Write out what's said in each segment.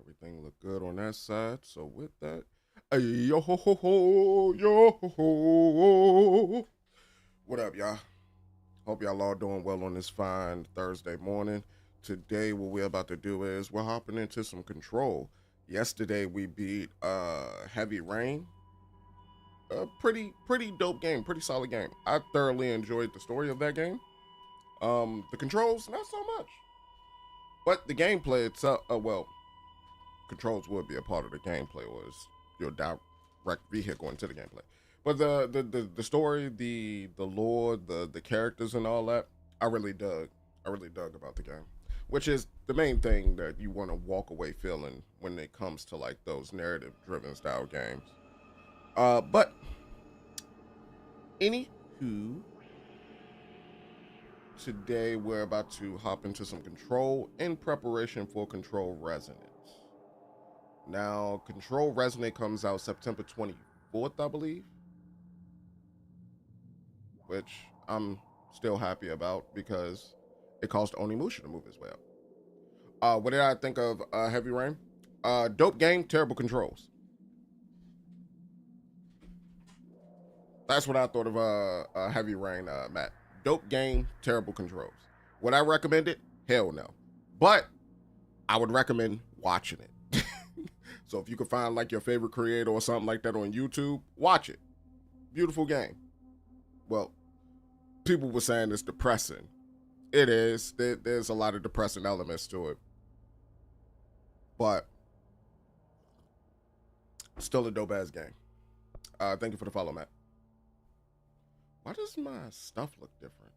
Everything look good on that side. So with that, yo ho ho ho, yo ho ho. What up, y'all? Hope y'all all doing well on this fine Thursday morning. Today, what we're about to do is we're hopping into some control. Yesterday, we beat Heavy Rain. A pretty dope game, pretty solid game. I thoroughly enjoyed the story of that game. The controls, not so much, but the gameplay itself. Well, controls would be a part of the gameplay, was your direct vehicle into the gameplay. But the story, the lore, the characters and all that, I really dug. I really dug about the game, which is the main thing that you want to walk away feeling when it comes to like those narrative driven style games. But anywho, today we're about to hop into some control in preparation for Control Resonant. Now, Control Resonant comes out September 24th, I believe, which I'm still happy about because it caused Onimusha to move his way up. What did I think of Heavy Rain? Dope game, terrible controls. That's what I thought of Heavy Rain, Matt. Dope game, terrible controls. Would I recommend it? Hell no. But I would recommend watching it. So if you can find like your favorite creator or something like that on YouTube, watch it. Beautiful game. Well, people were saying it's depressing. It is. There's a lot of depressing elements to it. But still a dope ass game. Thank you for the follow, Matt. Why does my stuff look different?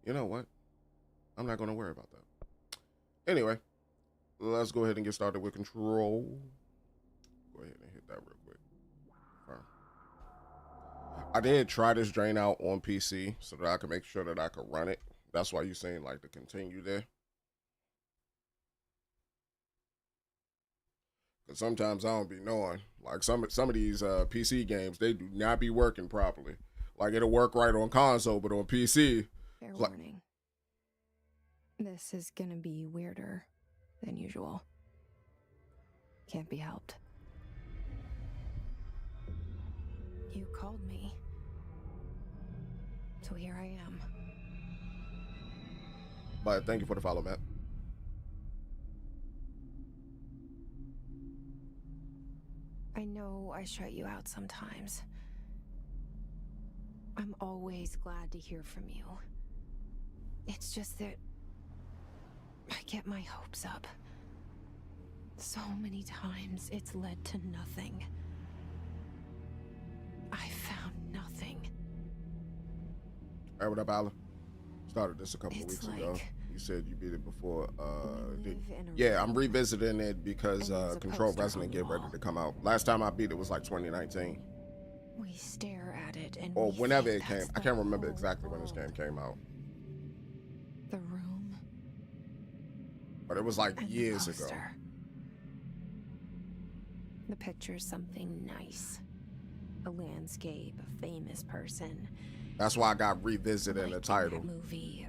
You know what? I'm not going to worry about that. Anyway, let's go ahead and get started with Control. Go ahead and hit that real quick. I did try this drain out on PC so that I could make sure that I could run it. That's why you're seeing like the continue there. Because sometimes I don't be knowing. Like some of these PC games, they do not be working properly. Like it'll work right on console, but on PC. Fair warning. This is gonna be weirder than usual. Can't be helped. You called me. So here I am. But thank you for the follow, Matt. I know I shut you out sometimes. I'm always glad to hear from you. It's just that I get my hopes up. So many times it's led to nothing. I found nothing. All right, what up, Alan? Started this a couple of weeks ago. You said you beat it before. Yeah, I'm revisiting it because Control Resonant get ready to come out. Last time I beat it was like 2019. We stare at it and or whenever it came. I can't remember exactly when this game came out. The room. But it was like years ago. The picture's something nice. A landscape, a famous person. That's why I got revisited in the title. That movie.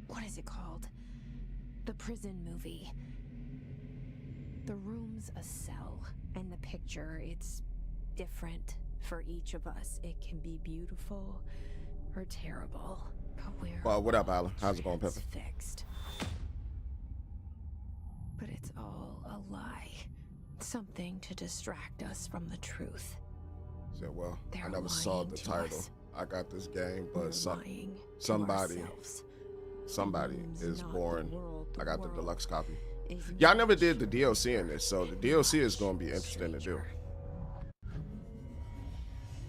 What is it called? The prison movie. The room's a cell, and the picture, it's different for each of us. It can be beautiful or terrible. Well, what up, Alan? How's it going, Pepper? Fixed. But it's all a lie. Something to distract us from the truth. So, well, I never saw the title. I got this game, but somebody is born. I got the deluxe copy. Yeah, I never did the DLC in this, so the DLC is going to be interesting to do.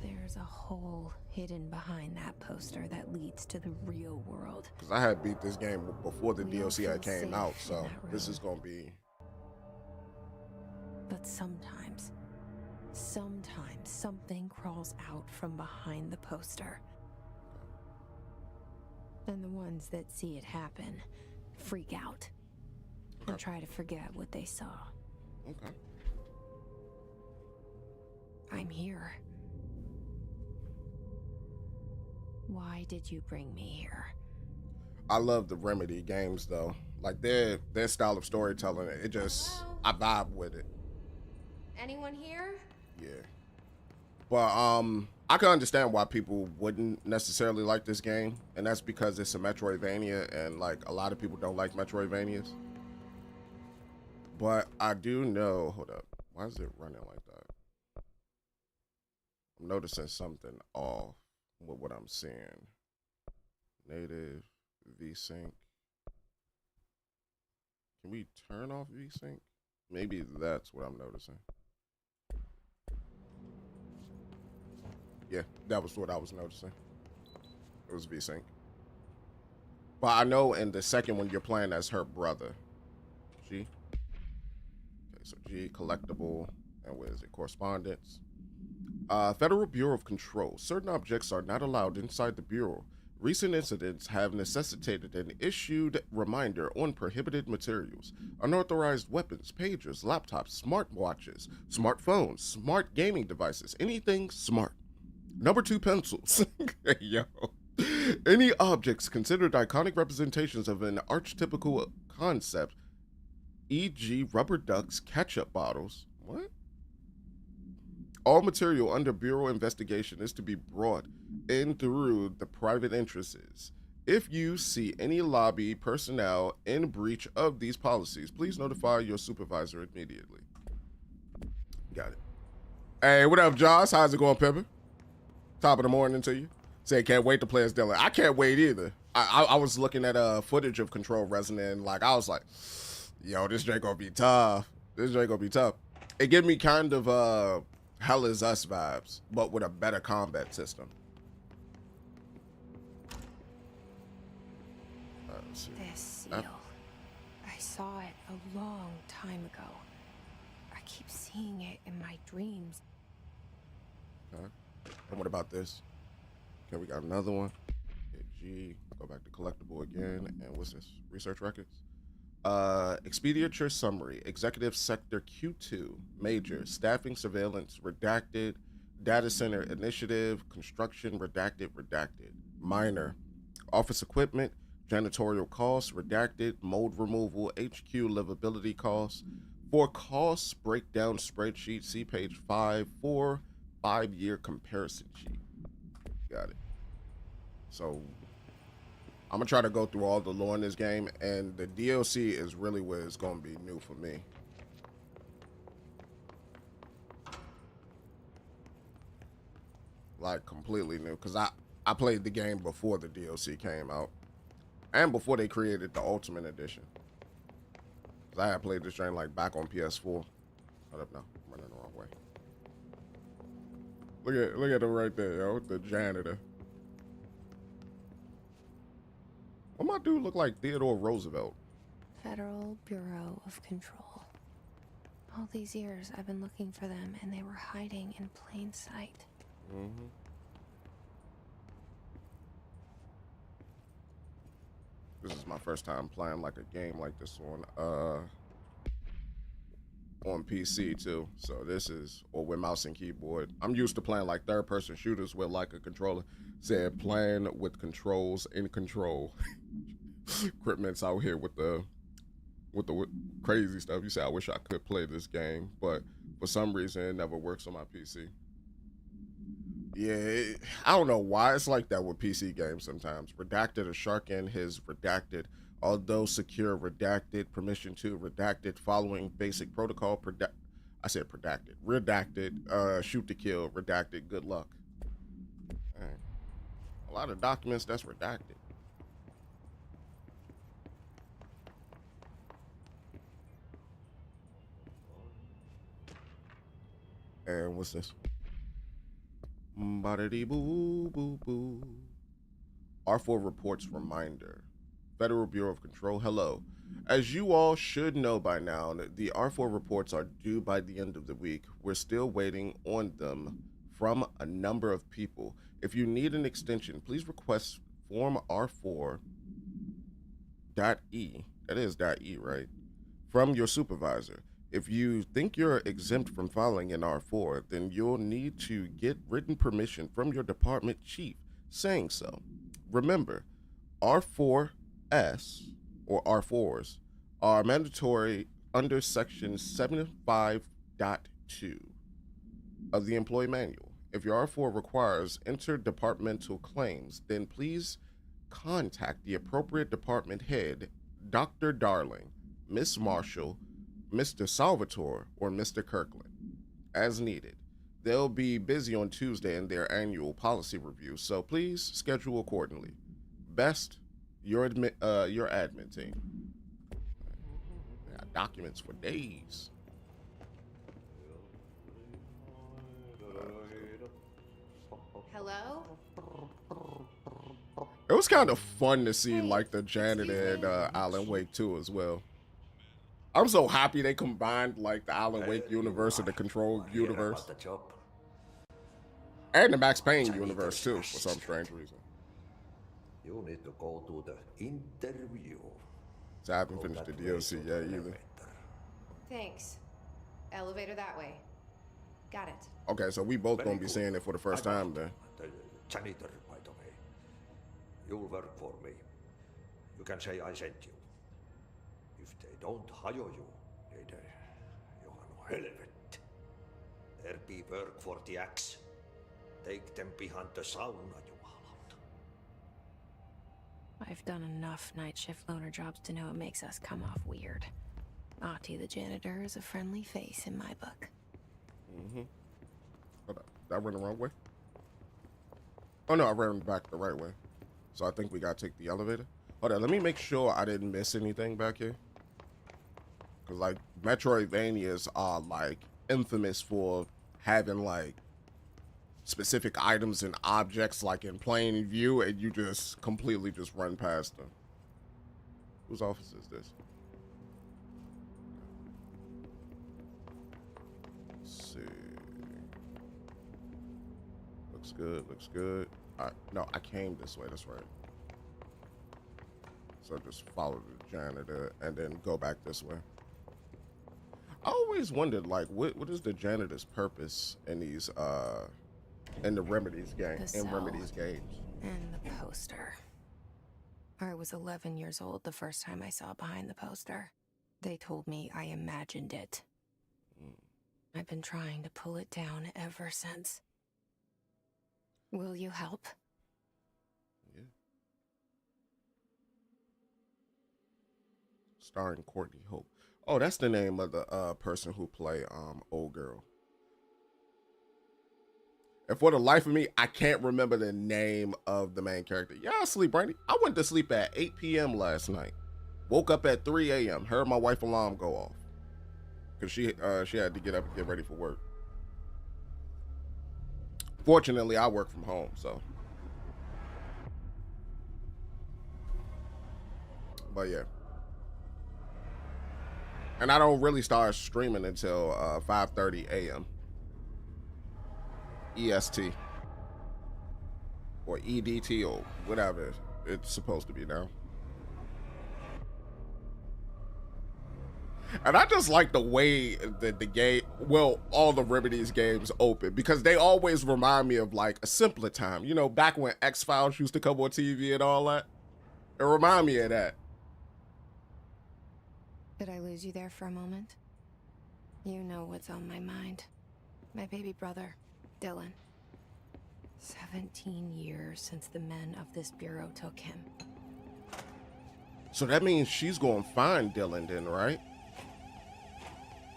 There's a hole hidden behind that poster that leads to the real world. Because I had beat this game before the DLC had came out, so this is going to be... But sometimes something crawls out from behind the poster. And the ones that see it happen freak out and try to forget what they saw. Okay. I'm here. Why did you bring me here? I love the Remedy games, though. Like their style of storytelling, it just Hello? I vibe with it. Anyone here? Yeah. But I can understand why people wouldn't necessarily like this game, and that's because it's a Metroidvania, and like a lot of people don't like Metroidvanias. But I do know. Hold up, why is it running like that? I'm noticing something off with what I'm seeing. Native VSync. Can we turn off VSync? Maybe that's what I'm noticing. Yeah, that was what I was noticing. It was VSync. But I know in the second one you're playing as her brother. G. Okay, so G, collectible, and what is it? Correspondence. Federal Bureau of Control. Certain objects are not allowed inside the Bureau. Recent incidents have necessitated an issued reminder on prohibited materials. Unauthorized weapons, pagers, laptops, smartwatches, smartphones, smart gaming devices, anything smart. Number 2, pencils. Yo. Any objects considered iconic representations of an archetypical concept, e.g., rubber ducks, ketchup bottles. What? All material under Bureau investigation is to be brought in through the private interests. If you see any lobby personnel in breach of these policies, please notify your supervisor immediately. Got it. Hey, what up, Josh? How's it going, Pepper? Top of the morning to you. Say, can't wait to play as Dylan. I can't wait either. I was looking at footage of Control Resonant, and like I was like, yo, this Drake gonna be tough. This Drake gonna be tough. It gave me kind of Hell Is Us vibes, but with a better combat system. This seal. I saw it a long time ago. I keep seeing it in my dreams. Okay. And what about this? Okay, we got another one. Hit G, go back to collectible again. And what's this? Research records. Expenditure summary. Executive sector Q2. Major. Staffing surveillance. Redacted. Data center initiative. Construction. Redacted. Redacted. Minor. Office equipment. Janitorial costs. Redacted. Mold removal. HQ livability costs. For costs, breakdown spreadsheet. See page 5 for 5-year comparison sheet. Got it. So I'm gonna try to go through all the lore in this game, and the DLC is really what is gonna be new for me. Like completely new, because I played the game before the DLC came out, and before they created the Ultimate Edition. Cause I had played this game like back on PS4. Hold up, no, I'm running the wrong way. Look at him right there, yo, the janitor. What my dude look like Theodore Roosevelt? Federal Bureau of Control. All these years I've been looking for them, and they were hiding in plain sight. Mm-hmm. This is my first time playing like a game like this on PC too. So this is, or with mouse and keyboard. I'm used to playing like third-person shooters with like a controller. Said playing with controls in control. Equipment's out here with the crazy stuff. You say I wish I could play this game, but for some reason it never works on my PC. Yeah, I don't know why it's like that with PC games sometimes. Redacted, a shark in his redacted, although secure, redacted, permission to redacted, following basic protocol, I said redacted, shoot to kill, redacted, good luck. Right. A lot of documents that's redacted. And what's this? Boo boo boo. R4 reports reminder. Federal Bureau of Control, hello. As you all should know by now, the R4 reports are due by the end of the week. We're still waiting on them from a number of people. If you need an extension, please request form R4.E, that is .E, right? From your supervisor. If you think you're exempt from filing an R4, then you'll need to get written permission from your department chief saying so. Remember, R4S or R4s, are mandatory under Section 75.2 of the Employee Manual. If your R4 requires interdepartmental claims, then please contact the appropriate department head, Dr. Darling, Miss Marshall, Mr. Salvatore, or Mr. Kirkland, as needed. They'll be busy on Tuesday in their annual policy review, so please schedule accordingly. Best, your admin team. They got documents for days. Hello? It was kind of fun to see like the janitor and Alan Wake too as well. I'm so happy they combined like the Alan Wake universe and the Control universe. And the Max Payne universe too, for some strange reason. You need to go to the interview. So I haven't finished the DLC yet either. Thanks. Elevator that way. Got it. Okay, so we both gonna be seeing it for the first time then. The janitor, by the way. You'll work for me. You can say I sent you. If they don't hire you, you are no hell of it. There be work for the axe. Take them behind the sauna, you harlot. I've done enough night shift loner jobs to know it makes us come off weird. Ahti the janitor is a friendly face in my book. Mm-hmm. Hold up. Did I run the wrong way? Oh no, I ran back the right way. So I think we gotta take the elevator. Hold on, let me make sure I didn't miss anything back here. Cause like Metroidvanias are like infamous for having like specific items and objects like in plain view and you just completely just run past them. Whose office is this? Let's see. Looks good, looks good. No, I came this way, that's right. So just follow the janitor and then go back this way. I always wondered like what is the janitor's purpose in these in the Remedies game, in Remedies games. And the poster. I was 11 years old the first time I saw behind the poster. They told me I imagined it. I've been trying to pull it down ever since. Will you help? Yeah. Starring Courtney Hope. Oh, that's the name of the person who play Old Girl. And for the life of me, I can't remember the name of the main character. Y'all sleep, Brandy? I went to sleep at 8 p.m. last night. Woke up at 3 a.m. Heard my wife's alarm go off. Because she had to get up and get ready for work. Fortunately, I work from home, so. But yeah. And I don't really start streaming until 5:30 a.m. EST. Or EDT or whatever it's supposed to be now. And I just like the way that the game, well, all the Remedies games open, because they always remind me of like a simpler time. You know, back when X-Files used to come on TV and all that. It remind me of that. Did I lose you there for a moment? You know what's on my mind. My baby brother, Dylan. 17 years since the men of this bureau took him. So that means she's gonna find Dylan then, right?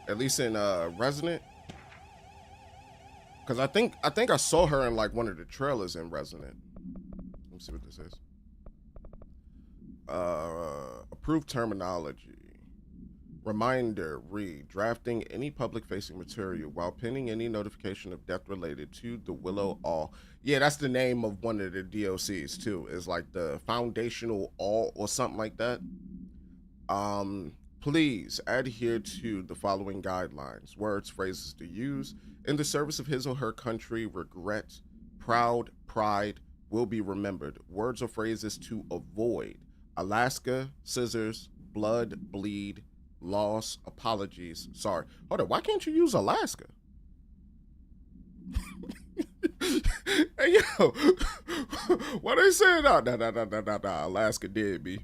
At least in Resonant. Cause I think I saw her in like one of the trailers in Resonant. Let me see what this is. Approved terminology. Reminder, read, drafting any public-facing material while pending any notification of death related to the Willow All. Yeah, that's the name of one of the DLCs too. It's like the Foundational All or something like that. Please adhere to the following guidelines. Words, phrases to use in the service of his or her country. Regret, proud, pride will be remembered. Words or phrases to avoid. Alaska, scissors, blood, bleed, loss, apologies. Sorry. Hold on. Why can't you use Alaska? Hey, yo. What they saying? No. Alaska did me.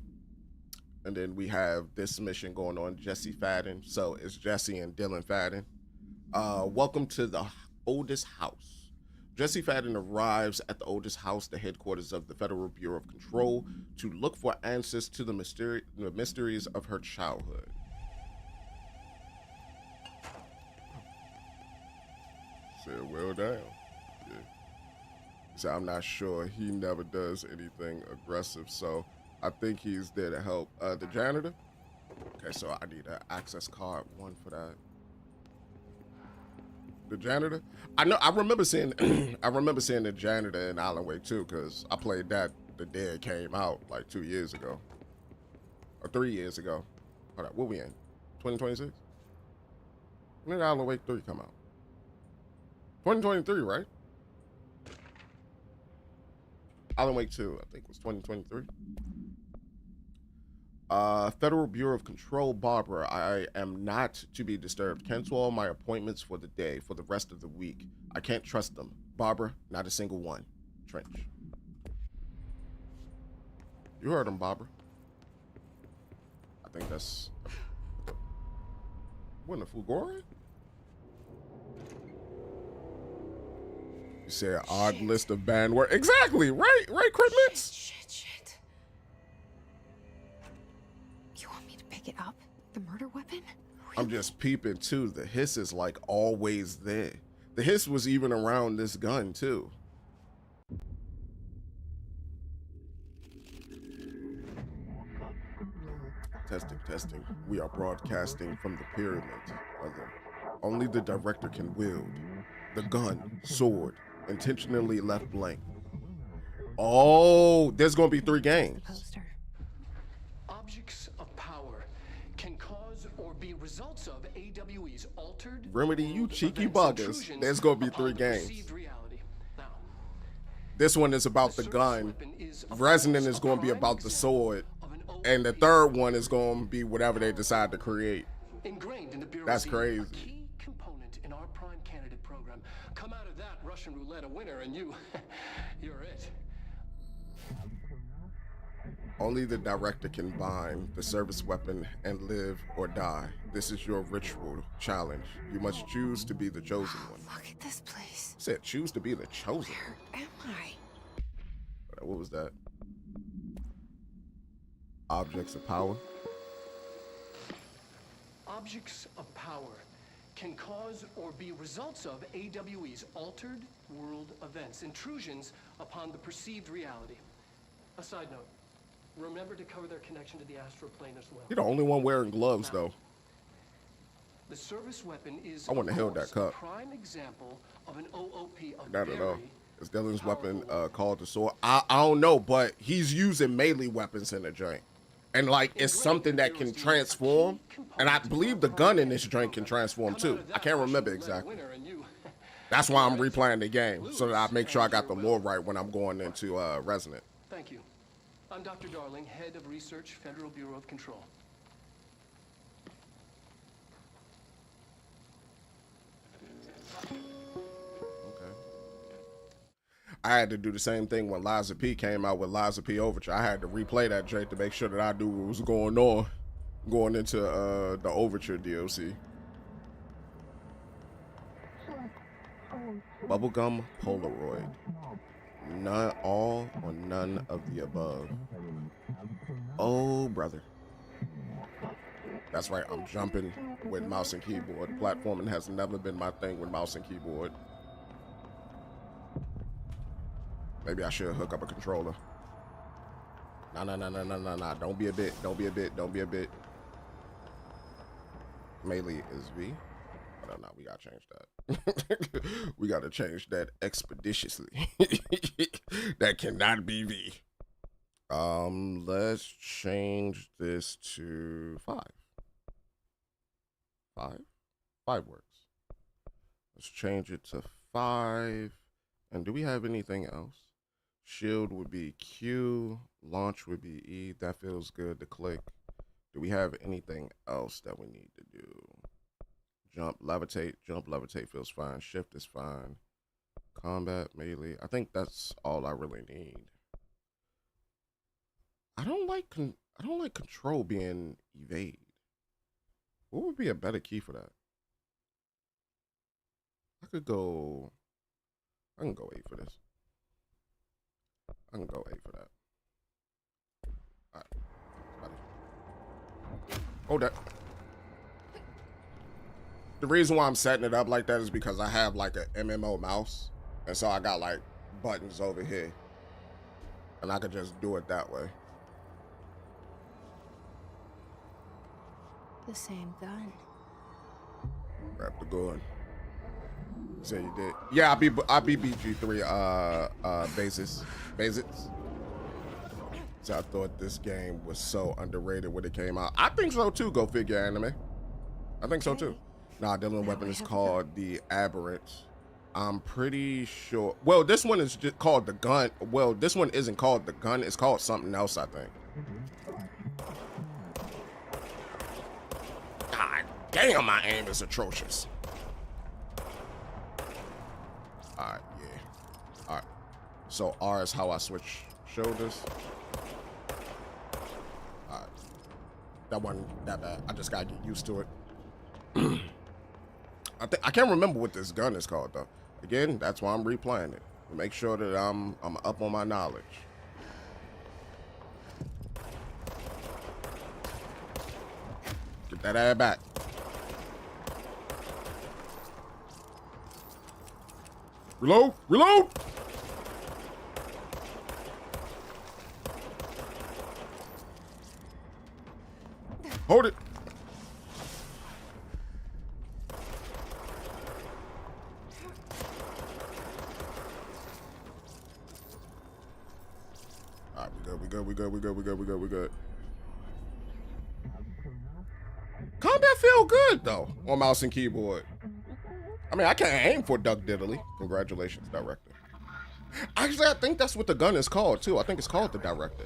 And then we have this mission going on, Jesse Faden. So it's Jesse and Dylan Faden. Welcome to the oldest house. Jesse Faden arrives at the oldest house, the headquarters of the Federal Bureau of Control, to look for answers to the mysteries of her childhood. Said, well, damn. Yeah. So I'm not sure. He never does anything aggressive, so I think he's there to help. The janitor? Okay, so I need an access card, one for that. The janitor? I remember seeing the janitor in Alan Wake 2, because I played that the day it came out like 2 years ago. Or 3 years ago. Hold on, what we in? 2026? When did Alan Wake 3 come out? 2023, right? Alan Wake 2, I think, was 2023. Federal Bureau of Control, Barbara. I am not to be disturbed. Cancel all my appointments for the day, for the rest of the week. I can't trust them. Barbara, not a single one. Trench. You heard him, Barbara. I think that's... What, a Fulgore? You say an odd list of banned words. Exactly, right, Crickments? Shit. You want me to pick it up? The murder weapon? Really? I'm just peeping too. The hiss is like always there. The hiss was even around this gun too. Testing. We are broadcasting from the pyramid. Only the director can wield the gun, sword, intentionally left blank. Oh, there's gonna be 3 games. Poster. Objects of power can cause or be results of AWE's altered Remedy, you cheeky buggers. There's gonna be 3 games. Now, this one is about the gun. Resonant is gonna be about the sword. And the third one is gonna be whatever they decide to create. Ingrained in the Bureau's That's DNA, crazy. a key component in our prime candidate program. Come out of that Russian roulette a winner, and you're it. Only the director can bind the service weapon and live or die. This is your ritual challenge. You must choose to be the chosen one. Look at this place. I said choose to be the chosen Where am I? one. What was that? Objects of power. Objects of power can cause or be results of AWE's altered world events, intrusions upon the perceived reality. A side note, remember to cover their connection to the astral plane as well. You're the only one wearing gloves, though. The service weapon is, I wouldn't have held that cup. a prime example of an OOP of Not at all. very Is Dylan's weapon powerful called the sword? I don't know, but he's using melee weapons in the joint. And like, it's something that can transform. And I believe the gun in this joint can transform too. I can't remember exactly. That's why I'm replaying the game, so that I make sure I got the lore right when I'm going into Resonant. Thank you. I'm Dr. Darling, Head of Research, Federal Bureau of Control. I had to do the same thing when Liza P came out with Liza P Overture. I had to replay that Drake to make sure that I knew what was going on going into the Overture DLC. Bubblegum Polaroid. None, all, or none of the above. Oh, brother. That's right, I'm jumping with mouse and keyboard. Platforming has never been my thing with mouse and keyboard. Maybe I should hook up a controller. No. Don't be a bit. Don't be a bit. Melee is V. No, we gotta change that. We gotta change that expeditiously. That cannot be V. Let's change this to 5. 5 works. Let's change it to 5. And do we have anything else? Shield would be Q. Launch would be E. That feels good to click. Do we have anything else that we need to do? Jump, levitate. Jump, levitate feels fine. Shift is fine. Combat, melee. I think that's all I really need. I don't like I don't like control being evade. What would be a better key for that? I can go 8 for this. I can go 8 for that. All right. Hold that. The reason why I'm setting it up like that is because I have like a MMO mouse. And so I got like buttons over here. And I could just do it that way. The same gun. Grab the gun. Say you did. Yeah, I beat BG3 basis. So I thought this game was so underrated when it came out. I think so too, go figure, anime. I think so too. Nah, Dylan weapon is called the Aberrant. I'm pretty sure. Well, this one is just called the gun. Well, this one isn't called the gun. It's called something else, I think. God damn, my aim is atrocious. All right, yeah. All right. So R is how I switch shoulders. All right. That wasn't that bad. I just gotta get used to it. I can't remember what this gun is called though. Again, that's why I'm replaying it. To make sure that I'm up on my knowledge. Get that ass back. Reload! Reload! Hold it. All right, we good. Combat feel good though on mouse and keyboard. I mean, I can't aim for Duck Diddley. Congratulations, director. Actually, I think that's what the gun is called too. I think it's called the director.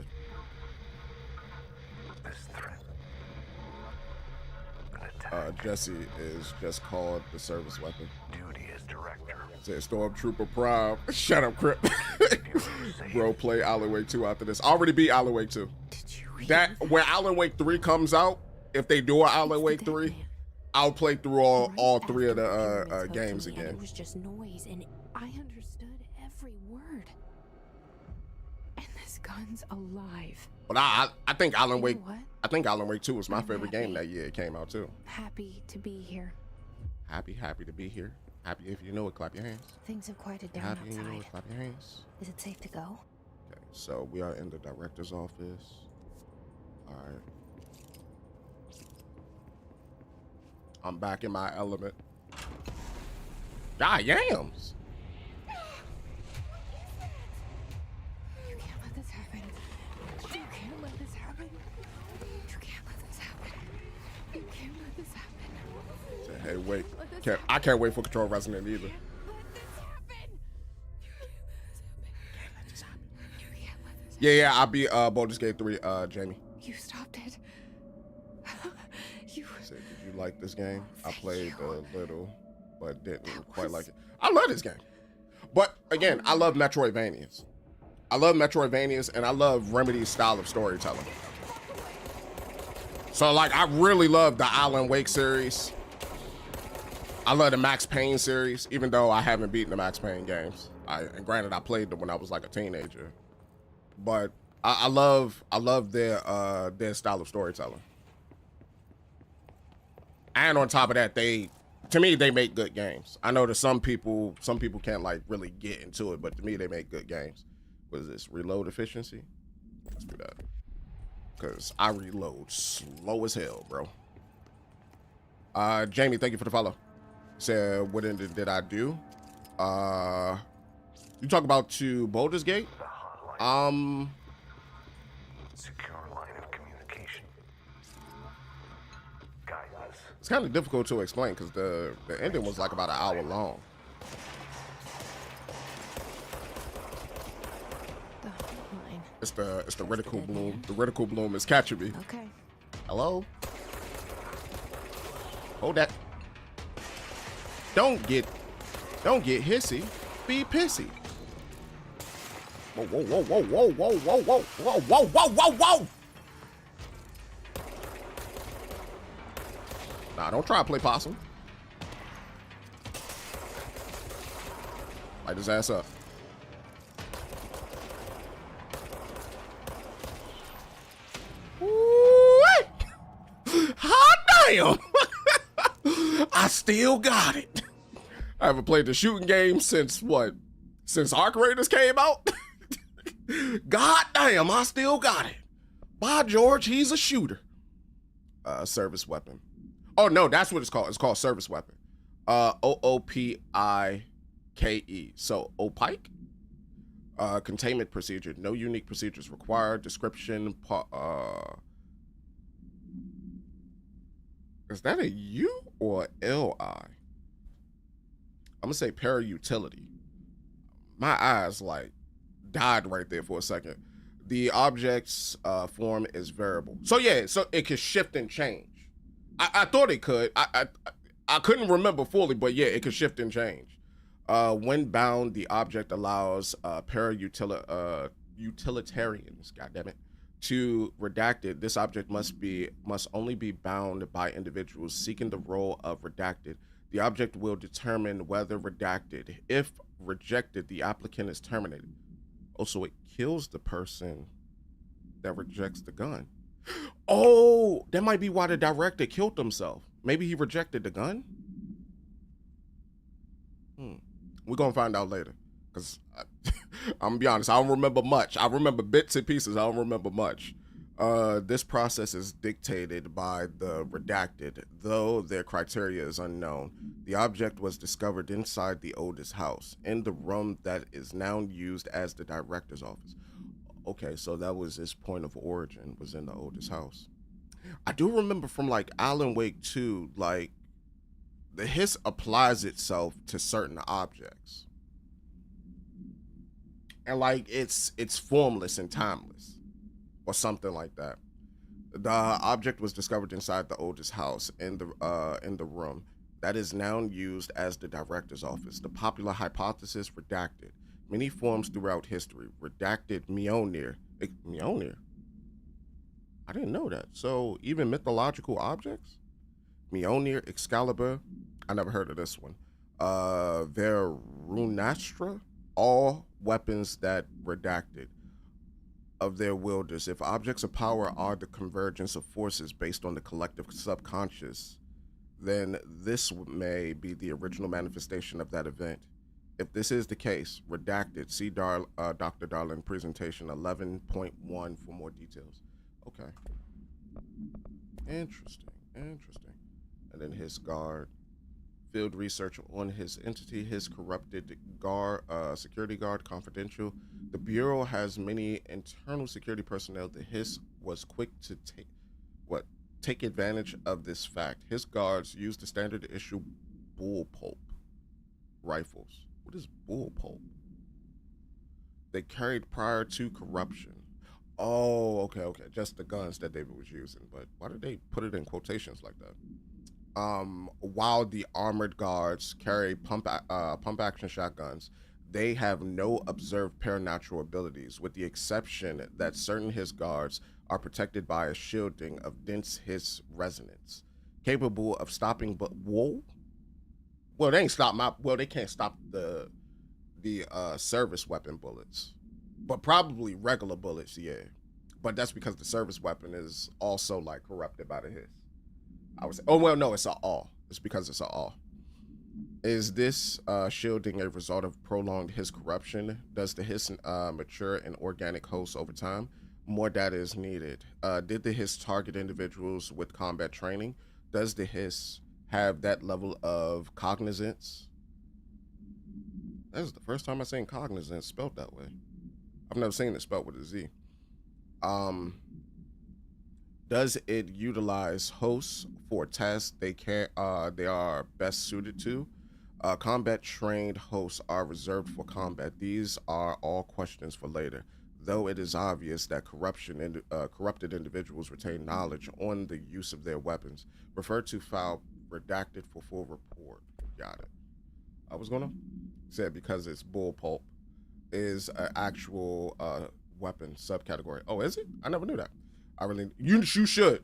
Jesse is just called the service weapon. Duty as director. Said Stormtrooper Prime. Shut up, Crip. Bro, play Alan Wake 2 after this. I already beat Alan Wake 2. That when Alan Wake 3 comes out, if they do an Alan Wake 3, I'll play through all 3 of the games again. It was just noise, and I understood every word. And this gun's alive. But I think Alan Wake. You know what? I think Alan Wake 2 was my favorite game that year it came out too. Happy to be here. Happy to be here. Happy if you know it, clap your hands. Things have quieted down Happy if you know outside. it, clap your hands. Is it safe to go? Okay, so we are in the director's office. All right. I'm back in my element. God yams. You can't let this happen. You can't let this happen. You can't let this happen. You can't let this happen. Say, hey, wait. I can't wait for Control Resonant either. Let this happen. You can't let this happen. You can't let this happen. Yeah, I beat Baldur's Gate 3, Jamie. You stopped it. You. Say, did you like this game? I played a little, but didn't quite like it. I love this game. But again, I love Metroidvanias. And I love Remedy's style of storytelling. So like, I really love the Alan Wake series. I love the Max Payne series, even though I haven't beaten the Max Payne games. And granted, I played them when I was like a teenager. But I love their style of storytelling. And on top of that, to me, they make good games. I know that some people can't like really get into it, but to me, they make good games. What is this? Reload efficiency? Let's do that. Because I reload slow as hell, bro. Jamie, thank you for the follow. Said, what did I do? You talk about to Baldur's Gate? Secure line of communication. Guidance. It's kind of difficult to explain because the ending was like about an hour long. The hotline. It's the reticle bloom. The reticle bloom is catching me. Okay. Hello? Hold that. Don't get hissy. Be pissy. Whoa, whoa, whoa, whoa, whoa, whoa, whoa, whoa, whoa, whoa, whoa, whoa, whoa. Nah, don't try to play possum. Light his ass up. Hot damn! I still got it. I haven't played the shooting game since what? Since Arc Raiders came out? God damn, I still got it. By George, he's a shooter. Service weapon. Oh no, that's what it's called. It's called service weapon. OOPIKE. So opaque. Containment procedure. No unique procedures required. Description. Is that a U or LI? I'm gonna say para-utility. My eyes like died right there for a second. The object's form is variable. So yeah, so it can shift and change. I thought it could. I couldn't remember fully, but yeah, it could shift and change. When bound, the object allows utilitarians, goddammit, to redacted. This object must only be bound by individuals seeking the role of redacted. The object will determine whether redacted. If rejected, the applicant is terminated. Also, it kills the person that rejects the gun. Oh, that might be why the director killed himself. Maybe he rejected the gun? We're gonna find out later. Because I'm gonna be honest, I don't remember much. I remember bits and pieces, I don't remember much. This process is dictated by the redacted, though their criteria is unknown. The object was discovered inside the oldest house, in the room that is now used as the director's office. Okay, so that was his point of origin, was in the oldest house. I do remember from like Alan Wake 2, like the hiss applies itself to certain objects. And like it's formless and timeless. Or something like that. The object was discovered inside the oldest house in the room that is now used as the director's office. The popular hypothesis redacted. Many forms throughout history. Redacted Mjolnir. Mjolnir? I didn't know that. So even mythological objects? Mjolnir, Excalibur. I never heard of this one. Verunastra. All weapons that redacted of their wielders. If objects of power are the convergence of forces based on the collective subconscious, then this may be the original manifestation of that event. If this is the case, redacted, see Dr. Darling presentation 11.1 for more details. Okay. Interesting. And then his guard. Field research on his entity, his corrupted guard, security guard, confidential. The Bureau has many internal security personnel. The HISS was quick to take advantage of this fact. His guards used the standard issue bullpup rifles. What is bullpup? They carried prior to corruption. Oh, okay. Just the guns that David was using. But why did they put it in quotations like that? While the armored guards carry pump action shotguns, they have no observed paranatural abilities, with the exception that certain HISS guards are protected by a shielding of dense HISS resonance, capable of stopping. But whoa, well, they can't stop the service weapon bullets, but probably regular bullets, yeah. But that's because the service weapon is also like corrupted by the HISS. I would say, oh well, no, it's a all. It's because it's a all. Is this shielding a result of prolonged HISS corruption? Does the HISS mature in organic hosts over time? More data is needed. Did the HISS target individuals with combat training? Does the HISS have that level of cognizance? That is the first time I've seen cognizance spelled that way. I've never seen it spelled with a Z. Does it utilize hosts for tasks they are best suited to? Combat trained hosts are reserved for combat. These are all questions for later, though it is obvious that corrupted individuals retain knowledge on the use of their weapons. Refer to file redacted for full report. Got it. I was gonna say because it's bullpup is an actual weapon subcategory. Oh, is it? I never knew that. You should.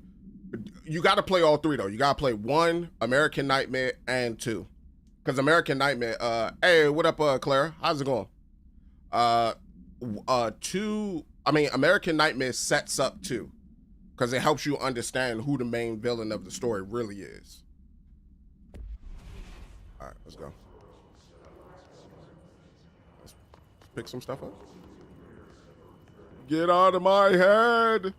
you got to play all three though. You got to play 1, American Nightmare, and 2. Because American Nightmare, hey, what up, Clara? How's it going? 2, I mean, American Nightmare sets up 2. Because it helps you understand who the main villain of the story really is. All right, let's go. Let's pick some stuff up. Get out of my head.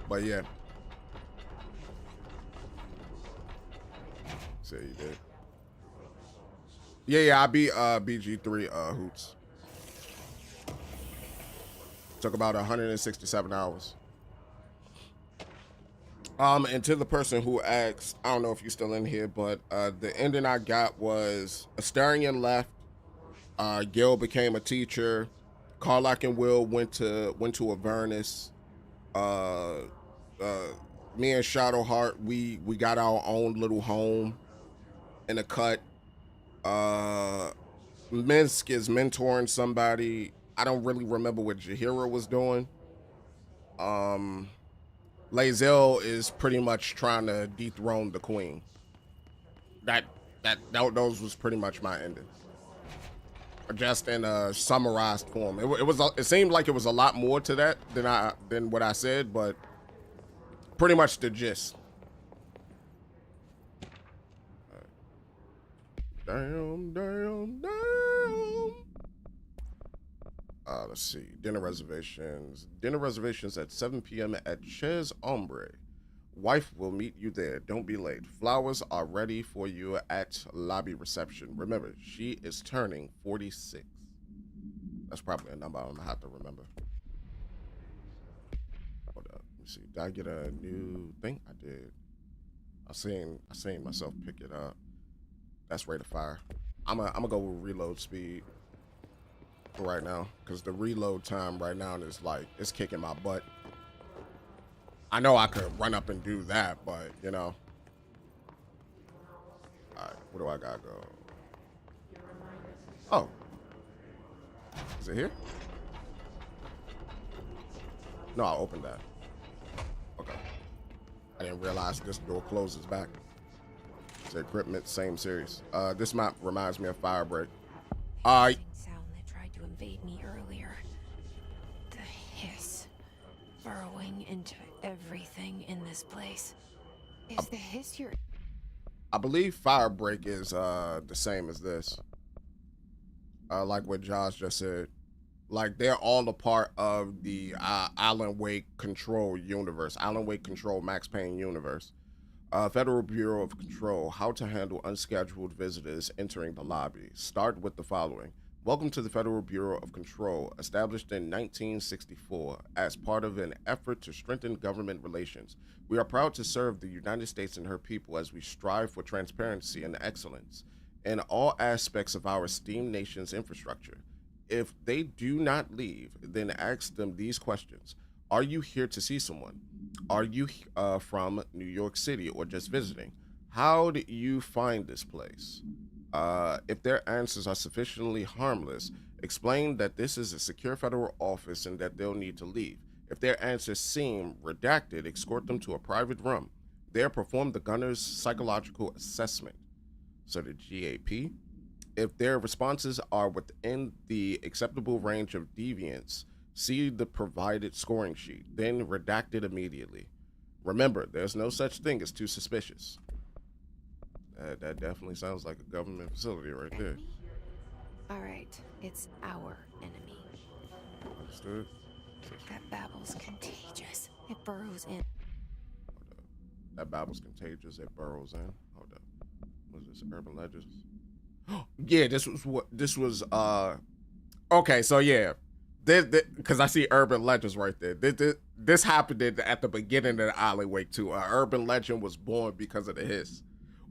But yeah. Say you did. Yeah, I beat BG3 Hoots. Took about 167 hours. And to the person who asked, I don't know if you're still in here, but the ending I got was Astarion left. Gil became a teacher. Karlach and Will went to Avernus. Me and Shadowheart, we got our own little home in a cut. Minsk is mentoring somebody. I don't really remember what Jaheira was doing. Lae'zel is pretty much trying to dethrone the queen. Those was pretty much my ending. Just in a summarized form. It seemed like it was a lot more to that than what I said, but pretty much the gist. Damn. Let's see. Dinner reservations at 7 p.m. at Chez Ombre. Wife will meet you there. Don't be late. Flowers are ready for you at lobby reception. Remember, she is turning 46. That's probably a number I'm gonna have to remember. Hold up. Let me see. Did I get a new thing? I did. I seen myself pick it up. That's rate of fire. I'm gonna go with reload speed for right now, because the reload time right now is like, it's kicking my butt. I know I could run up and do that, but you know. All right, where do I gotta go? Oh, is it here? No, I opened that. Okay. I didn't realize this door closes back. It's equipment, same series. This map reminds me of Firebreak. Sound that tried to invade me earlier. The hiss burrowing into everything in this place. Is the hiss your... I believe Firebreak is the same as this. Like what Josh just said. Like, they're all a part of the Alan Wake Control universe. Alan Wake Control Max Payne universe. Federal Bureau of Control, how to handle unscheduled visitors entering the lobby. Start with the following. Welcome to the Federal Bureau of Control, established in 1964 as part of an effort to strengthen government relations. We are proud to serve the United States and her people as we strive for transparency and excellence in all aspects of our esteemed nation's infrastructure. If they do not leave, then ask them these questions. Are you here to see someone? Are you from New York City or just visiting? How did you find this place? If their answers are sufficiently harmless, explain that this is a secure federal office and that they'll need to leave. If their answers seem redacted, escort them to a private room. There, perform the gunner's psychological assessment. So the GAP. If their responses are within the acceptable range of deviance, see the provided scoring sheet, then redact it immediately. Remember, there's no such thing as too suspicious. That definitely sounds like a government facility right there. All right, it's our enemy. Understood. That babble's contagious. It burrows in. Hold up. That babble's contagious. It burrows in. Hold up. What is this? Urban Legends? Yeah, this was okay, so yeah. Because I see Urban Legends right there. This happened at the beginning of the Alan Wake 2. Urban Legend was born because of the hiss.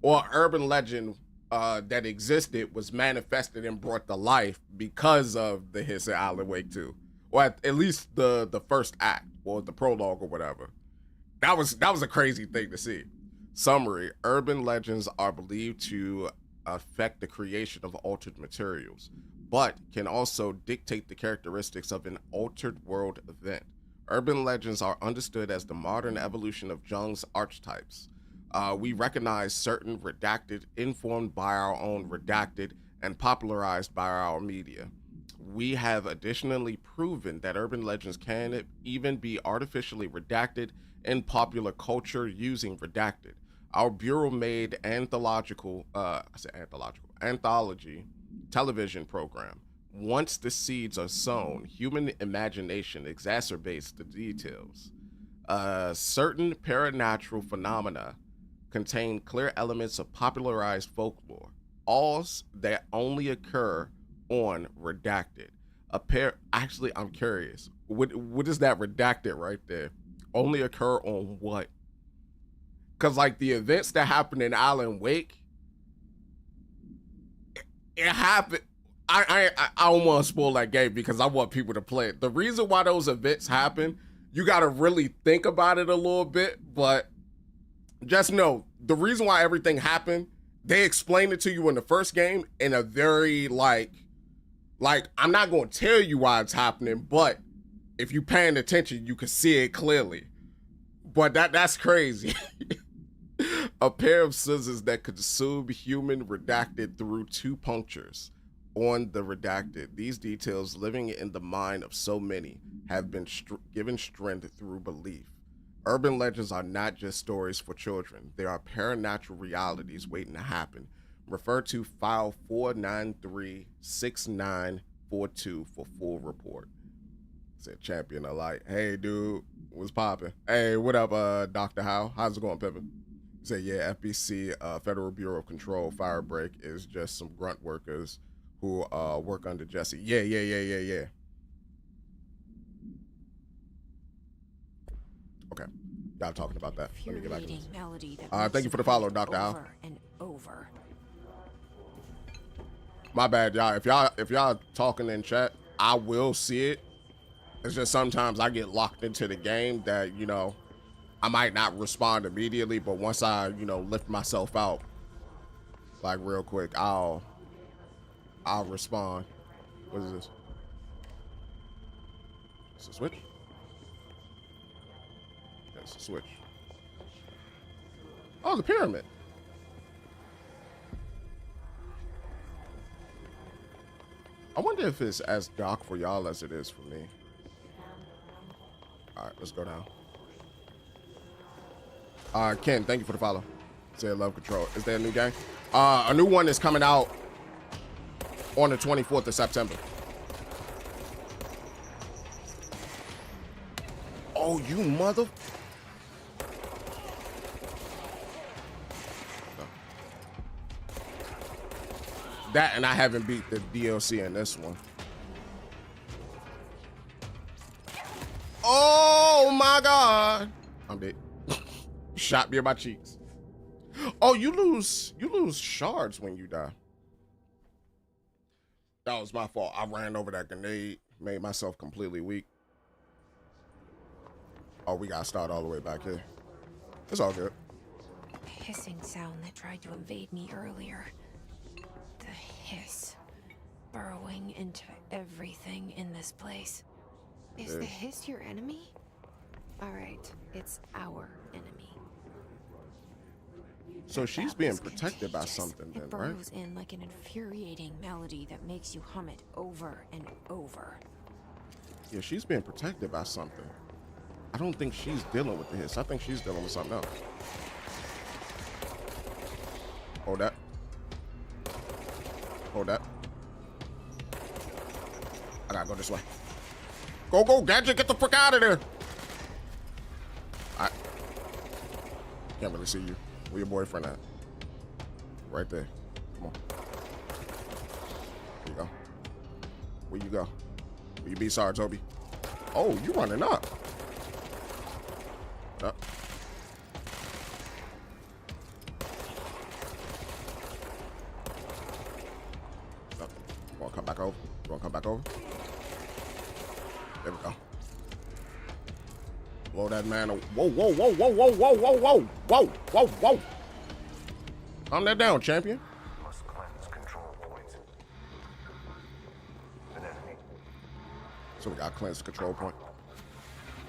Or Urban Legend that existed was manifested and brought to life because of the hiss in Alan Wake 2. Or at least the first act, or the prologue or whatever. That was a crazy thing to see. Summary: Urban legends are believed to affect the creation of altered materials, but can also dictate the characteristics of an altered world event. Urban legends are understood as the modern evolution of Jung's archetypes. We recognize certain redacted, informed by our own redacted, and popularized by our media. We have additionally proven that urban legends can even be artificially redacted in popular culture using redacted. Our bureau-made anthology television program. Once the seeds are sown, human imagination exacerbates the details. Certain paranatural phenomena contain clear elements of popularized folklore, all that only occur on redacted. Actually, I'm curious. What is that redacted right there? Only occur on what? Because like the events that happened in Alan Wake, it happened. I don't want to spoil that game because I want people to play it. The reason why those events happen, you got to really think about it a little bit, but just know the reason why everything happened, they explained it to you in the first game in a very like I'm not going to tell you why it's happening, but if you paying attention, you can see it clearly. But that's crazy. A pair of scissors that consume human redacted through 2 punctures on the redacted. These details, living in the mind of so many, have been given strength through belief. Urban legends are not just stories for children. They are paranatural realities waiting to happen. Refer to file 4936942 for full report. Said champion alike. Hey dude, what's poppin'? Hey, what up, Dr. Howe? How's it going, Pippin? Say, yeah, FBC, Federal Bureau of Control, Firebreak is just some grunt workers who work under Jesse. Yeah. Okay, y'all talking about that. Let me get back to this. Thank you for the follow, Dr. Al. Over. My bad, y'all. If y'all talking in chat, I will see it. It's just sometimes I get locked into the game that, you know, I might not respond immediately, but once I, you know, lift myself out, like real quick, I'll respond. What is this? It's a switch? That's a switch. Oh, the pyramid. I wonder if it's as dark for y'all as it is for me. All right, let's go down. Ken, thank you for the follow. Say love control. Is there a new game? A new one is coming out on the 24th of September. Oh, you mother. That, and I haven't beat the DLC in this one. Oh my God. I'm dead. Shot me in my cheeks. Oh, you lose shards when you die. That was my fault. I ran over that grenade, made myself completely weak. Oh, we gotta start all the way back here. It's all good. Hissing sound that tried to invade me earlier. The hiss, burrowing into everything in this place. Is the hiss your enemy? All right, it's our enemy. So she's being protected by something then, right? It burrows in like an infuriating melody that makes you hum it over and over. Yeah, she's being protected by something. I don't think she's dealing with the hiss. I think she's dealing with something else. Hold that. Hold that. I gotta go this way. Go, Gadget, get the fuck out of there. I can't really see you. Where your boyfriend at? Right there. Come on. There you go. Where you go? Where you be, sorry, Toby? Oh, you running up. Up. You wanna come back over? You wanna come back over? There we go. Blow that man. Whoa. Calm that down, champion. Must cleanse control points. An enemy. So we got cleanse control point.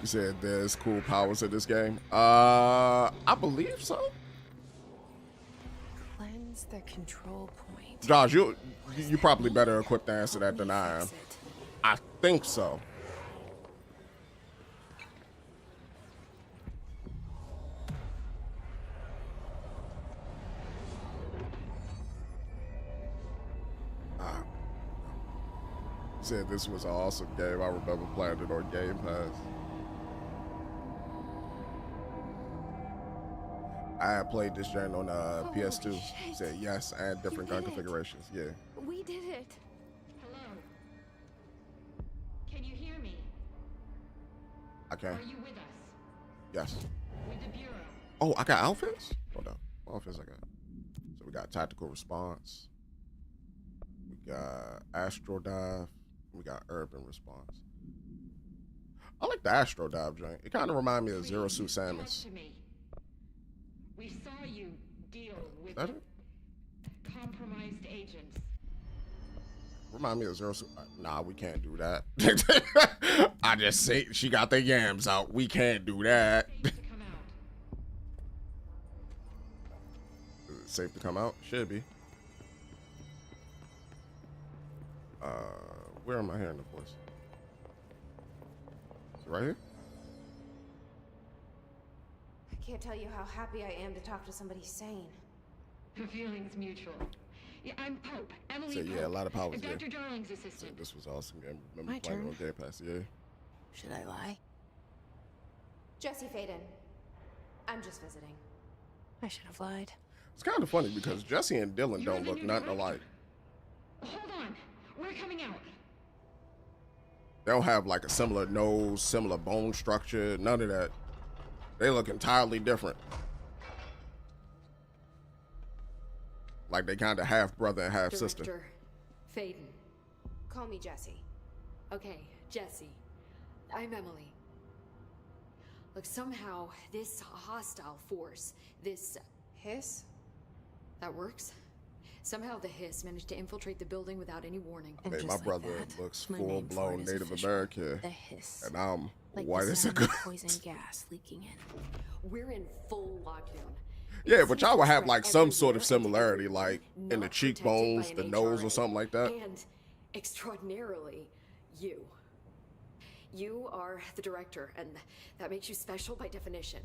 You said there's cool powers in this game. I believe so. Cleanse the control point. Josh, you probably better equipped to answer that than I am. I think so. Said this was an awesome game. I remember playing it on Game Pass. I had played this gen on PS2. Shit. Said yes, and different gun configurations. Yeah. We did it. Hello? Can you hear me? I can. Are you with us? Yes. With the Bureau? Oh, I got outfits? Hold on. What outfits I got? So we got tactical response. We got astro dive. We got urban response. I like the astro dive joint. It kind of reminds me of Zero Suit Talk Samus. to me. We saw you deal with That it? compromised agents. Remind me of Zero Suit. Nah, we can't do that. I just say she got the yams out. We can't do that. Safe to come out. Is it safe to come out? Should be. Where am I hearing the voice? Is it right here? I can't tell you how happy I am to talk to somebody sane. The feeling's mutual. Yeah, I'm Pope. Emily So, yeah, Pope. a lot of powers, Dr. yeah. Darling's So assistant. this was awesome. I remember My playing it turn. on Game Pass. Yeah. Should I lie? Jesse Faden. I'm just visiting. I should have lied. It's kind of funny because Jesse and Dylan You're don't the look new nothing director. alike. Hold on. We're coming out. They don't have like a similar nose, similar bone structure, none of that. They look entirely different. Like they kind of half brother and half sister. Director Faden. Call me Jesse. Okay, Jesse. I'm Emily. Look, somehow this hostile force, this Hiss? that works. Somehow the hiss managed to infiltrate the building without any warning. And Man, just my like brother that, looks my name for full-blown it is Native official. American, The hiss. and I'm Like white the as a sound of ghost. poison gas leaking in. We're in full lockdown. Yeah, It but seems y'all to would have spread like some sort of everywhere and similarity, everywhere, like in the not cheekbones, protected the by an nose, or HRA. something like that. And extraordinarily, you. You are the director, and that makes you special by definition.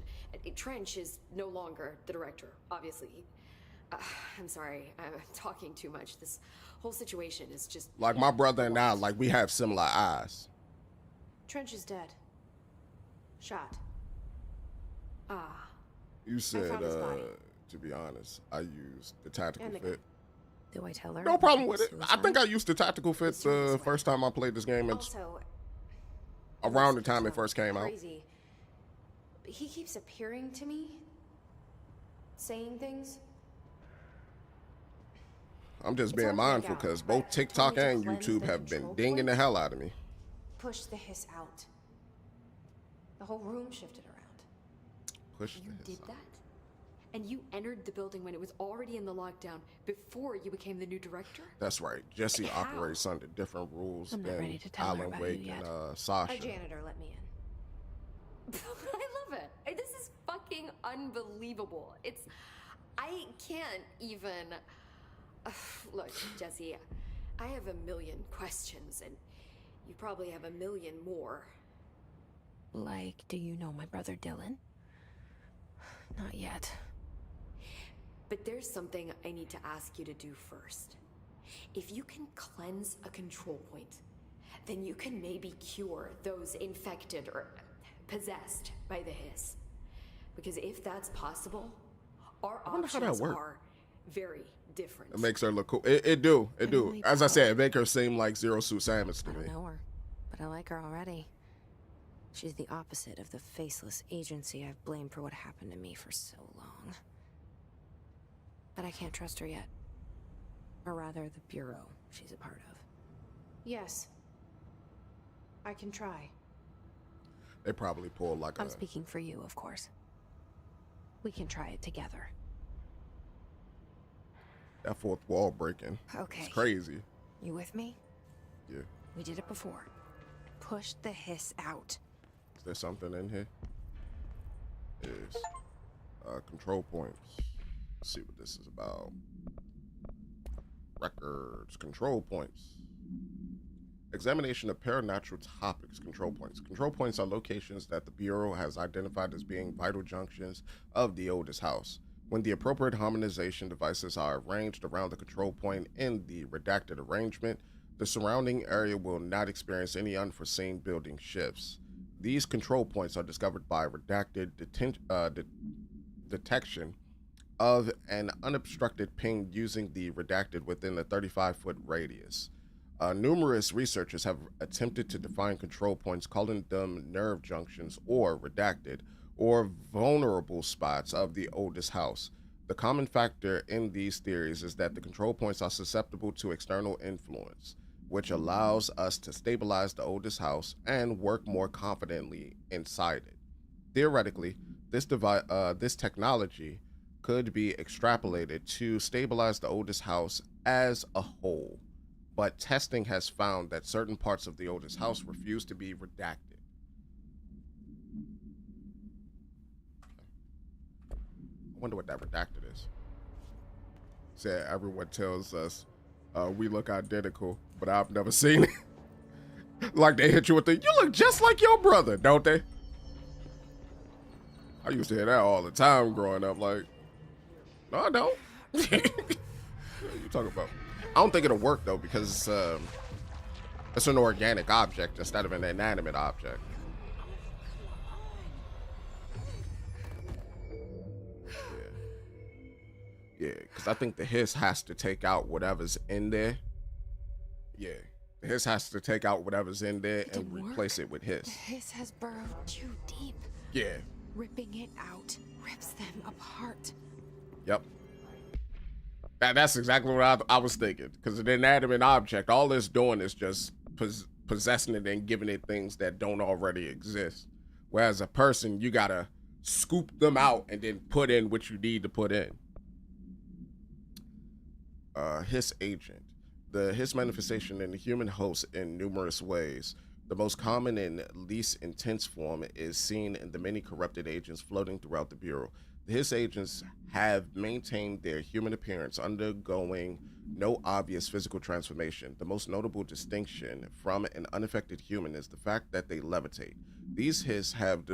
Trench is no longer the director, obviously. I'm sorry, I'm talking too much. This whole situation is just... Like my brother and I, like we have similar eyes. Trench is dead. Shot. Ah. You said, found his body. to be honest, I used the tactical And the fit. Do I tell her? No problem with it. I Suicide? think I used the tactical fit Let's do it this the way. first time I played this game, and Also, around the this time it sounds first came out. crazy, but he keeps appearing to me, saying things. I'm just It's being hard to make mindful out, because but both told TikTok me to and cleanse YouTube the have been control dinging the points. hell out of me. Push the hiss out. The whole room shifted around. Push You the did hiss out. that? And you entered the building when it was already in the lockdown before you became the new director? That's right. Jesse How? operates under different rules I'm not than ready to tell her Alan about Wake you and yet. A Sasha. janitor let me in. I love it. This is fucking unbelievable. I can't even. Look, Jesse, I have a million questions, and you probably have a million more. Like, do you know my brother Dylan? Not yet. But there's something I need to ask you to do first. If you can cleanse a control point, then you can maybe cure those infected or possessed by the hiss. Because if that's possible, our wonder how that options work. are very different. It makes her look cool. It do. Emily As I Powell. said, it make her seem like Zero Suit Samus to I don't me. know her, but I like her already. She's the opposite of the faceless agency I've blamed for what happened to me for so long. But I can't trust her yet. Or rather, the Bureau she's a part of. Yes. I can try. They probably pull like I'm a. speaking for you, of course. We can try it together. That fourth wall breaking. Okay. It's crazy. You with me? Yeah. We did it before. Push the hiss out. there's something in here, is control points. Let's see what this is about. Records, control points. Examination of paranatural topics, control points. Control points are locations that the Bureau has identified as being vital junctions of the oldest house. When the appropriate harmonization devices are arranged around the control point in the redacted arrangement, the surrounding area will not experience any unforeseen building shifts. These control points are discovered by redacted detection of an unobstructed ping using the redacted within a 35-foot radius. Numerous researchers have attempted to define control points, calling them nerve junctions or redacted or vulnerable spots of the oldest house. The common factor in these theories is that the control points are susceptible to external influence, which allows us to stabilize the oldest house and work more confidently inside it. Theoretically, this technology could be extrapolated to stabilize the oldest house as a whole, but testing has found that certain parts of the oldest house refuse to be redacted. I wonder what that redacted is. Said everyone tells us we look identical, but I've never seen it. Like they hit you with the, you look just like your brother, don't they? I used to hear that all the time growing up. Like, no, I don't. What are you talking about? I don't think it'll work though, because it's an organic object instead of an inanimate object. Yeah, because I think the hiss has to take out whatever's in there. Yeah, the hiss has to take out whatever's in there and replace it with hiss. The hiss has burrowed too deep. Yeah. Ripping it out rips them apart. Yep. That's exactly what I was thinking. Because an inanimate object, all it's doing is just possessing it and giving it things that don't already exist. Whereas a person, you gotta scoop them out and then put in what you need to put in. Hiss agent. The hiss manifestation in the human host in numerous ways. The most common and least intense form is seen in the many corrupted agents floating throughout the Bureau. The hiss agents have maintained their human appearance, undergoing no obvious physical transformation. The most notable distinction from an unaffected human is the fact that they levitate. These hiss have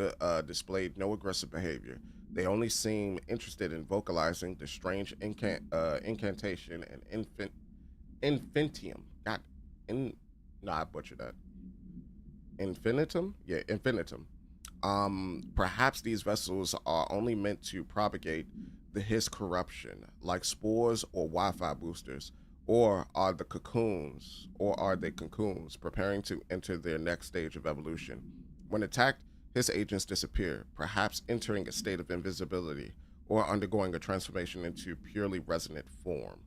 displayed no aggressive behavior. They only seem interested in vocalizing the strange incantation and infinitum. I butchered that. Infinitum? Yeah, infinitum. Perhaps these vessels are only meant to propagate the hiss corruption, like spores or Wi-Fi boosters, or are they cocoons preparing to enter their next stage of evolution? When attacked, hiss agents disappear, perhaps entering a state of invisibility or undergoing a transformation into purely resonant form.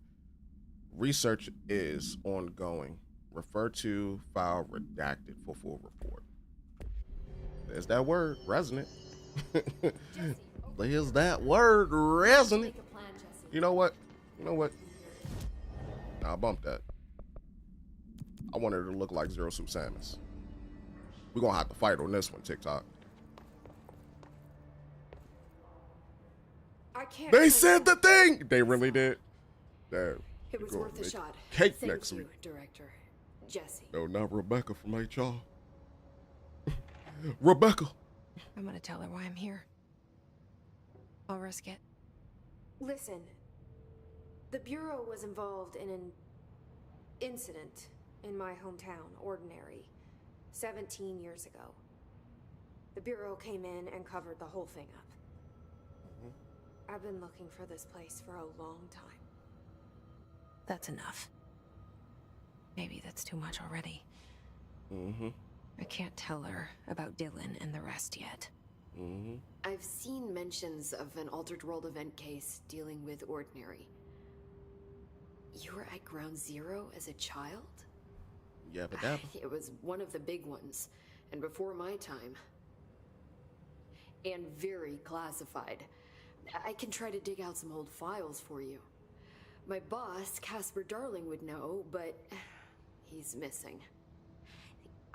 Research is ongoing. Refer to file redacted for full report. There's that word, resonant. There's that word, resonant. You know what? Nah, I'll bump that. I want her to look like Zero Suit Samus. We're gonna have to fight on this one, TikTok. They said the thing! They really did. Damn. It was worth a shot. Cake Thank next you, week. Director. Jesse. No, not Rebecca from HR. Rebecca. I'm gonna tell her why I'm here. I'll risk it. Listen, the Bureau was involved in an incident in my hometown, Ordinary, 17 years ago. The Bureau came in and covered the whole thing up. I've been looking for this place for a long time. That's enough. Maybe that's too much already. I can't tell her about Dylan and the rest yet. I've seen mentions of an Altered World event case dealing with Ordinary. You were at Ground Zero as a child? Yeah, but that... It was one of the big ones, and before my time. And very classified. I can try to dig out some old files for you. My boss, Casper Darling, would know, but he's missing.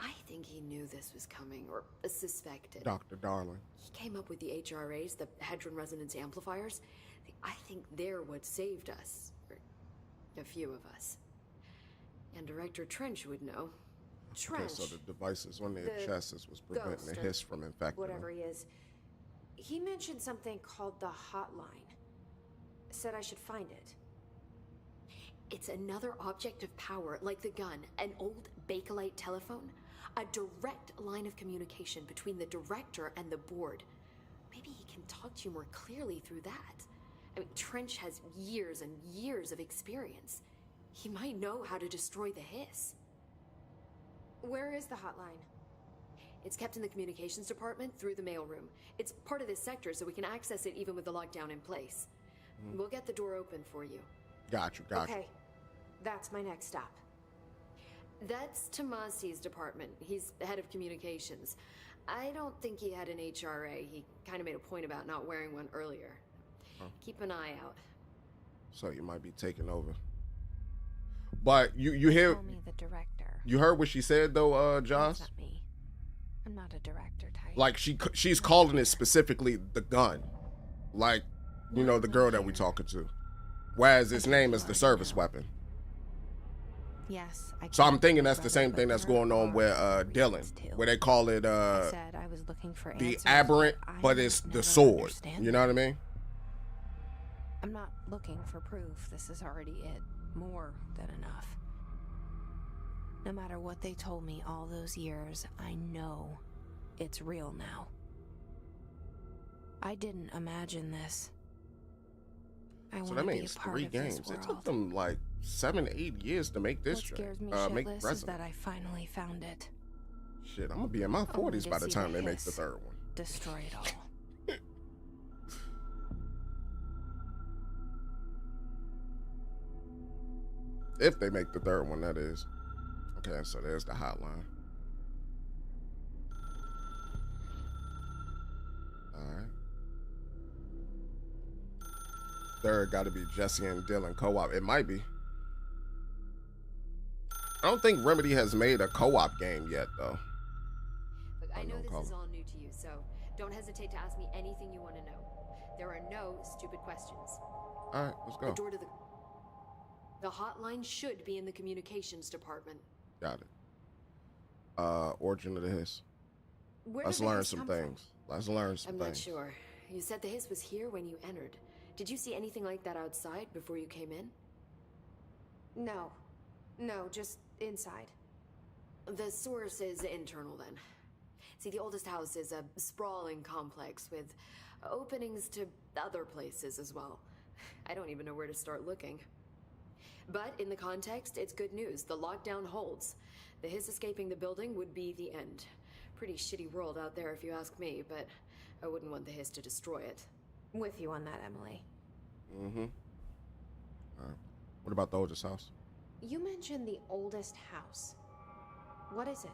I think he knew this was coming, or suspected. Dr. Darling. He came up with the HRAs, the Hadron Resonance Amplifiers. I think they're what saved us. Or a few of us. And Director Trench would know. Trench. Okay, so the devices on their chests was preventing the hiss from infecting whatever them. he is. He mentioned something called the hotline. Said I should find it. It's another object of power, like the gun, an old Bakelite telephone. A direct line of communication between the director and the board. Maybe he can talk to you more clearly through that. I mean, Trench has years and years of experience. He might know how to destroy the hiss. Where is the hotline? It's kept in the communications department through the mailroom. It's part of this sector, so we can access it even with the lockdown in place. We'll get the door open for you. Got you. Okay, that's my next stop. That's Tomasi's department. He's the head of communications. I don't think he had an HRA. He kind of made a point about not wearing one earlier. Keep an eye out. So you might be taking over. But you hear... Call me the director. You heard what she said, though, Joss? That's not me. I'm not a director type. Like, she's calling it specifically the gun. Like, you know, the girl that we talking to. Whereas its name is the service weapon. Yes. So I'm thinking that's the same thing that's going on with Dylan, where they call it I said I was looking for the answers, aberrant, but it's the sword. You know what I mean? I'm not looking for proof. This is already it. More than enough. No matter what they told me all those years, I know it's real now. I didn't imagine this. So that means 3 games. It took them like 7-8 years to make this. What scares me make shitless is Resonant. that I finally found it. Shit, I'm gonna be in my 40s by the time they make the 3rd one. Destroy it all. If they make the 3rd one, that is. Okay, so there's the hotline. Alright. 3rd got to be Jesse and Dylan co-op. It might be. I don't think Remedy has made a co-op game yet, though. Look, I know this is all new to you, so don't hesitate to ask me anything you want to know. There are no stupid questions. Alright, let's go. The door to the hotline should be in the communications department. Got it. Origin of the hiss. Where Let's did the learn hiss some come things. Let's learn some I'm things. not sure. You said the hiss was here when you entered. Did you see anything like that outside before you came in? No. No, just inside. The source is internal then. See, the oldest house is a sprawling complex with openings to other places as well. I don't even know where to start looking. But in the context, it's good news. The lockdown holds. The hiss escaping the building would be the end. Pretty shitty world out there if you ask me, but I wouldn't want the hiss to destroy it. With you on that, Emily. Mm-hmm. What about the oldest house? You mentioned the oldest house. What is it?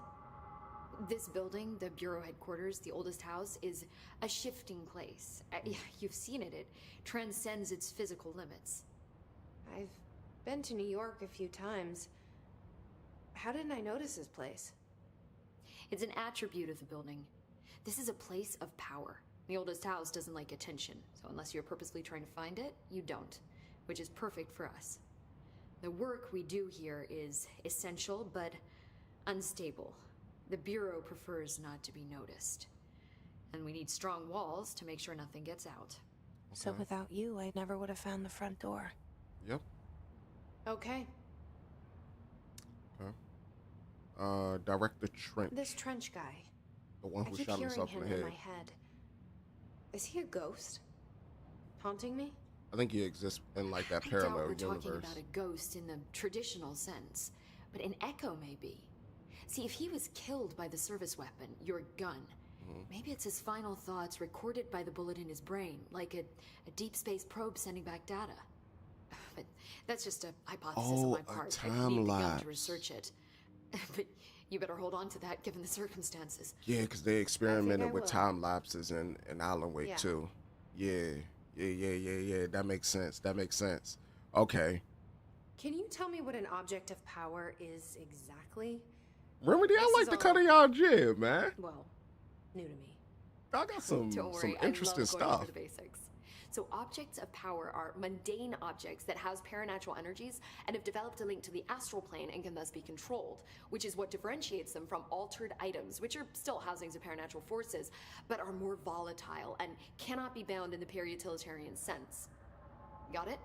This building, the Bureau headquarters, the oldest house, is a shifting place. You've seen it. It transcends its physical limits. I've been to New York a few times. How didn't I notice this place? It's an attribute of the building. This is a place of power. The oldest house doesn't like attention, so unless you're purposely trying to find it, you don't, which is perfect for us. The work we do here is essential, but unstable. The Bureau prefers not to be noticed. And we need strong walls to make sure nothing gets out. So without you, I never would have found the front door. Yep. Okay. Director Trench. This Trench guy. The one I who keep shot hearing himself him in the in head. my head. Is he a ghost? Haunting me? I think he exists in like that I doubt parallel we're talking universe. about a ghost in the traditional sense, but an echo maybe. See, if he was killed by the service weapon, your gun, maybe it's his final thoughts recorded by the bullet in his brain, like a deep space probe sending back data. But that's just a hypothesis on my part. I need the gun to research it. But you better hold on to that given the circumstances. Yeah, because they experimented with will. time lapses in Alan Wake Yeah. too. Yeah. That makes sense. Okay. Can you tell me what an object of power is exactly? Remedy, I like the cut of y'all jib, man. Well, new to me. I got some Don't worry, interesting I love going stuff. over the basics. So objects of power are mundane objects that house paranatural energies and have developed a link to the astral plane and can thus be controlled, which is what differentiates them from altered items, which are still housings of paranatural forces, but are more volatile and cannot be bound in the peri-utilitarian sense. Got it?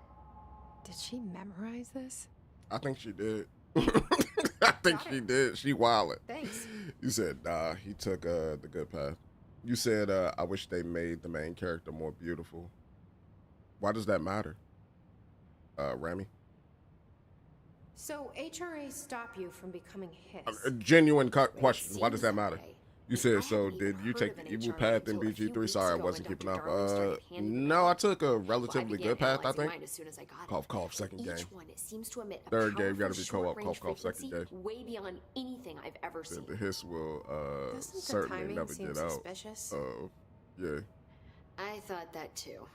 Did she memorize this? I think she did. I think she did. She wildin'. Thanks. You said, nah, he took the good path. You said, I wish they made the main character more beautiful. Why does that matter? Rami? So HRA stop you from becoming his? A genuine question. Why does that seems matter? okay. You I said, so hadn't did even you heard take of the an evil HRA path in until a few BG3? weeks Sorry, I ago wasn't when keeping Dr. up. Darling started handing them No, I out. took a Well, I relatively began good path, I analyzing think. mine as soon as I got it. Cough, cough, second Each game. one seems to emit a Third game, you gotta powerful be co-op, short-range cough, second frequency game. way beyond anything I've ever seen. The hiss will Doesn't the certainly timing never seem get out. suspicious? Yeah. I thought that too.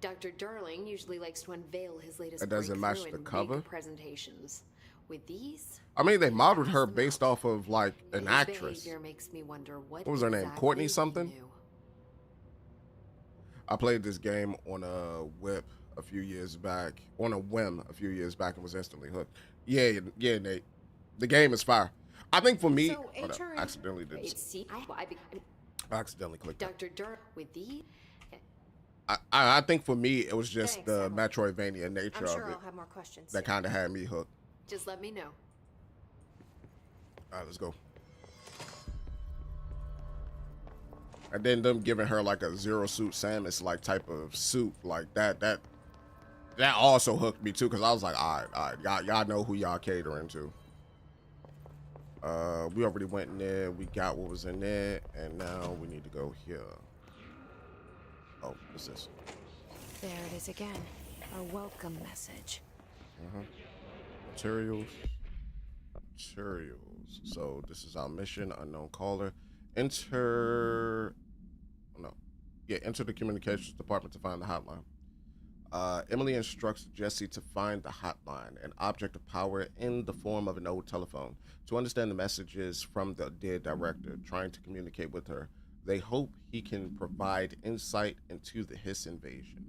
Dr. Darling usually likes to unveil his latest It doesn't match breakthrough the in big cover? presentations. With these, I mean, they modeled pass her them based out. off of like an His actress. behavior makes me wonder what was her name? exactly Courtney he something? knew. I played this game on a whip a few years back, on a whim a few years back, and was instantly hooked. Yeah, Nate. The game is fire. I think for me, So hold up, HRA I accidentally did. It's see, I accidentally clicked. Dr. Darling with these. I think for me, it was just Thanks, the Emily. Metroidvania nature I'm of sure it I'll have more questions. that kind of had me hooked. Just let me know. All right, let's go. And then them giving her like a zero suit Samus like type of suit like that also hooked me too, because I was like, all right, y'all know who y'all catering to. We already went in there, we got what was in there, and now we need to go here. Oh, what's this? There it is again. A welcome message. Materials. So this is our mission, unknown caller. Enter the communications department to find the hotline. Emily instructs Jesse to find the hotline, an object of power in the form of an old telephone. To understand the messages from the dead director trying to communicate with her, they hope he can provide insight into the Hiss invasion.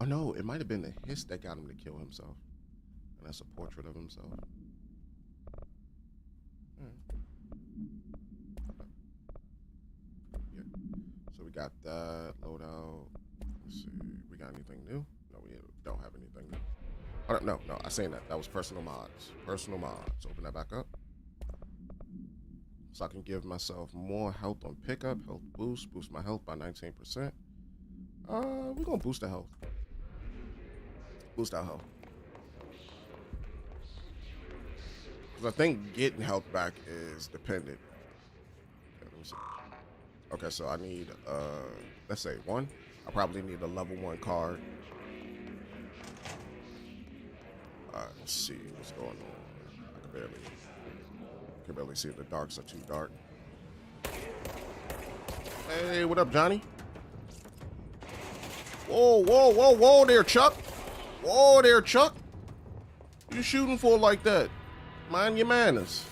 Oh no, it might have been the Hiss that got him to kill himself. And that's a portrait of himself. Yeah. So we got that loadout. Let's see. We got anything new? No, we don't have anything new. Oh, no, I seen that. That was personal mods. Personal mods. Open that back up. So I can give myself more health on pickup. Health boost. Boost my health by 19%. We're gonna boost the health. Boost our health. Because I think getting health back is dependent. Okay, let me see. Okay, so I need, let's say 1. I probably need a level 1 card. Let's see what's going on. I can barely see. The darks are too dark. Hey, what up, Johnny? Whoa there, Chuck. Whoa there, Chuck. You shooting for like that? Mind your manners.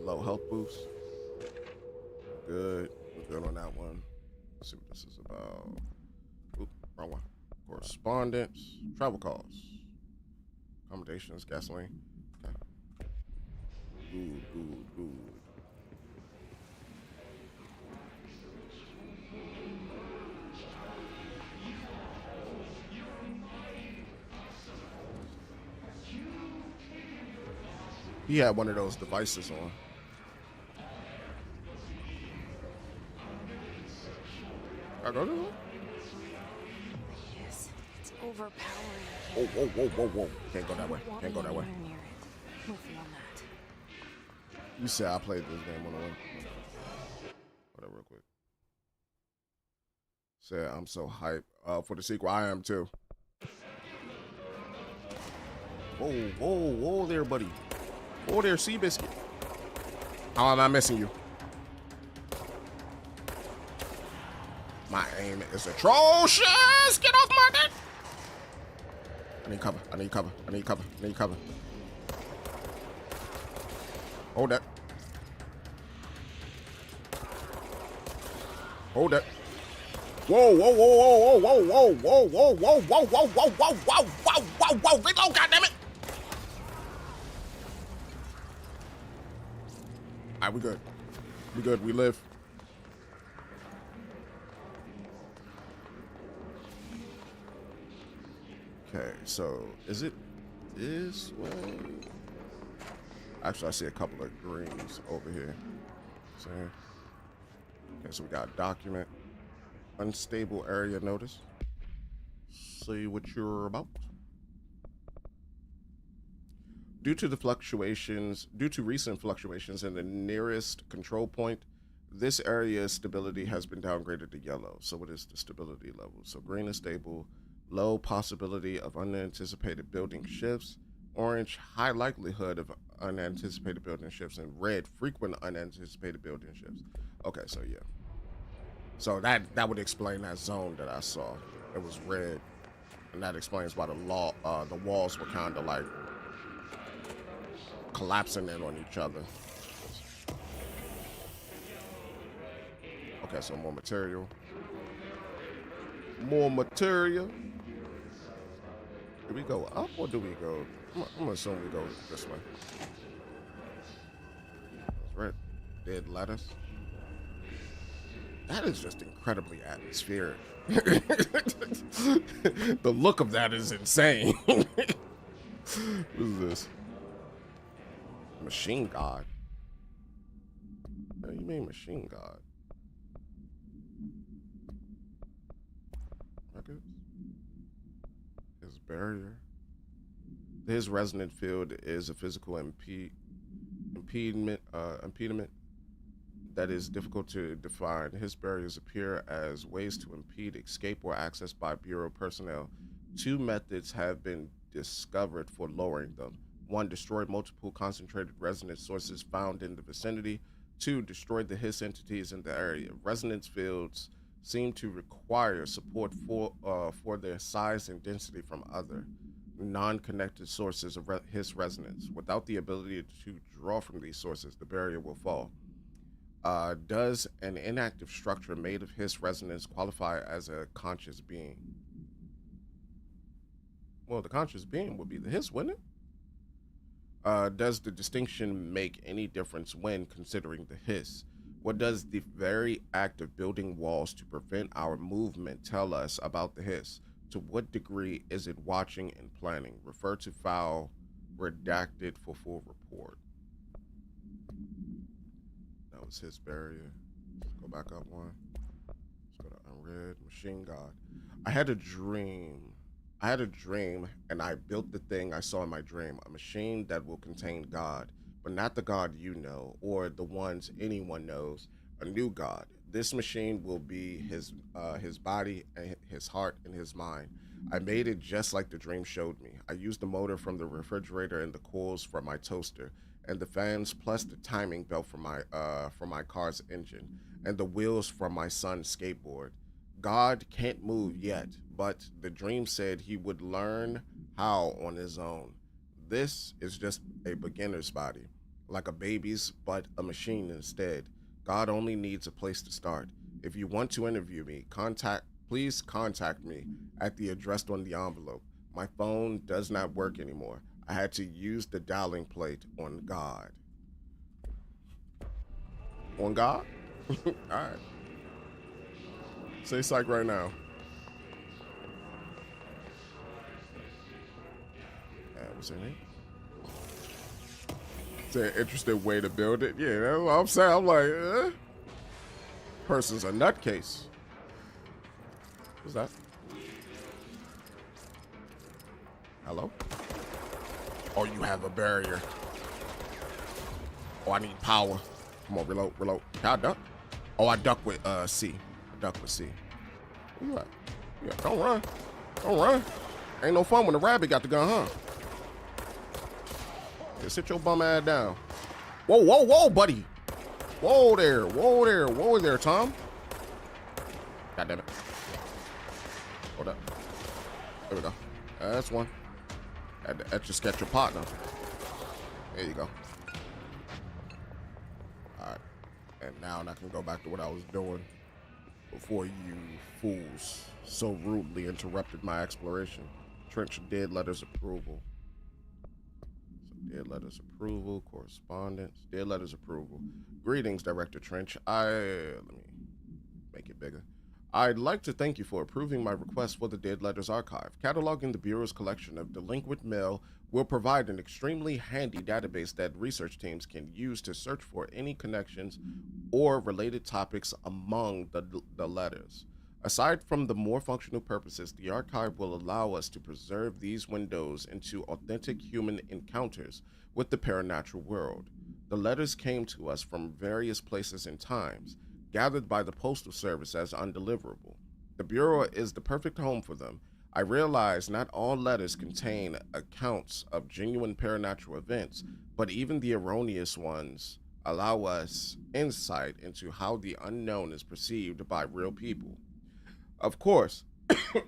Low health boost. Good. We're good on that one. Let's see what this is about. Oop, wrong one. Correspondence. Travel costs. Accommodations. Gasoline. Okay. Good. He had one of those devices on. I go to him? Yes, it's overpowering. Whoa. Can't go that way. Can't go that way. Near it. No feel on that. You said I played this game on the way. Whatever, real quick. Said I'm so hyped for the sequel. I am too. Whoa there, buddy. Whoa there, Seabiscuit. How am I missing you? My aim is atrocious. Get off my dick. I need cover. I need cover. I need cover. I need cover. Hold that. Hold that. Whoa, whoa, whoa, whoa, whoa, whoa, whoa, whoa, whoa, whoa, whoa, whoa, whoa, whoa, whoa, whoa, whoa, reload, goddammit! Alright, we good. We good, we live. Okay, so is it this way? Actually, I see a couple of greens over here. See? Okay, so we got document. Unstable area notice. See what you're about. Due to recent fluctuations in the nearest control point, this area's stability has been downgraded to yellow. So what is the stability level? So green is stable, low possibility of unanticipated building shifts, orange, high likelihood of unanticipated building shifts, and red, frequent unanticipated building shifts. Okay, so yeah. So that would explain that zone that I saw. It was red, and that explains why the walls were kind of like collapsing in on each other. Okay, so more material. More material. Do we go up or do we go? I'm gonna assume we go this way. That's right. Dead lettuce. That is just incredibly atmospheric. The look of that is insane. What is this? Machine God. What do you mean machine God? Records? His barrier. His resonant field is a physical impediment that is difficult to define. His barriers appear as ways to impede escape or access by Bureau personnel. Two methods have been discovered for lowering them. 1, destroy multiple concentrated resonance sources found in the vicinity. 2, destroy the Hiss entities in the area. Resonance fields seem to require support for their size and density from other non-connected sources of Hiss resonance. Without the ability to draw from these sources, the barrier will fall. Does an inactive structure made of Hiss resonance qualify as a conscious being? Well, the conscious being would be the Hiss, wouldn't it? Does the distinction make any difference when considering the Hiss? What does the very act of building walls to prevent our movement tell us about the Hiss? To what degree is it watching and planning? Refer to file redacted for full report. That was his barrier. Let's go back up one. Let's go to unread. Machine God. I had a dream and I built the thing I saw in my dream, a machine that will contain God, but not the God you know or the ones anyone knows, a new God. This machine will be his body and his heart and his mind. I made it just like the dream showed me. I used the motor from the refrigerator and the coils from my toaster and the fans plus the timing belt from my car's engine and the wheels from my son's skateboard. God can't move yet, but the dream said he would learn how on his own. This is just a beginner's body, like a baby's, but a machine instead. God only needs a place to start. If you want to interview me, please contact me at the address on the envelope. My phone does not work anymore. I had to use the dialing plate on God. On God? All right. Say psych right now. What's in it? It's an interesting way to build it. Yeah, that's what I'm saying. I'm like, person's a nutcase. What's that? Hello? Oh, you have a barrier. Oh, I need power. Come on, reload. Can I duck? Oh, I duck with C. Duck with C. Where you at? Yeah, don't run. Ain't no fun when the rabbit got the gun, huh? Yeah, sit your bum ass down. Whoa, buddy. Whoa there, Tom. God damn it. Hold up. There we go. That's one. Had to etch a sketch your partner. There you go. Alright. And now I can go back to what I was doing before you fools so rudely interrupted my exploration. Trench dead letters approval. So dead letters approval, correspondence, dead letters approval. Greetings, Director Trench. Let me make it bigger. I'd like to thank you for approving my request for the Dead Letters Archive. Cataloging the Bureau's collection of delinquent mail will provide an extremely handy database that research teams can use to search for any connections or related topics among the letters. Aside from the more functional purposes, the archive will allow us to preserve these windows into authentic human encounters with the paranatural world. The letters came to us from various places and times, gathered by the Postal Service as undeliverable. The Bureau is the perfect home for them. I realize not all letters contain accounts of genuine paranatural events, but even the erroneous ones allow us insight into how the unknown is perceived by real people. Of course, I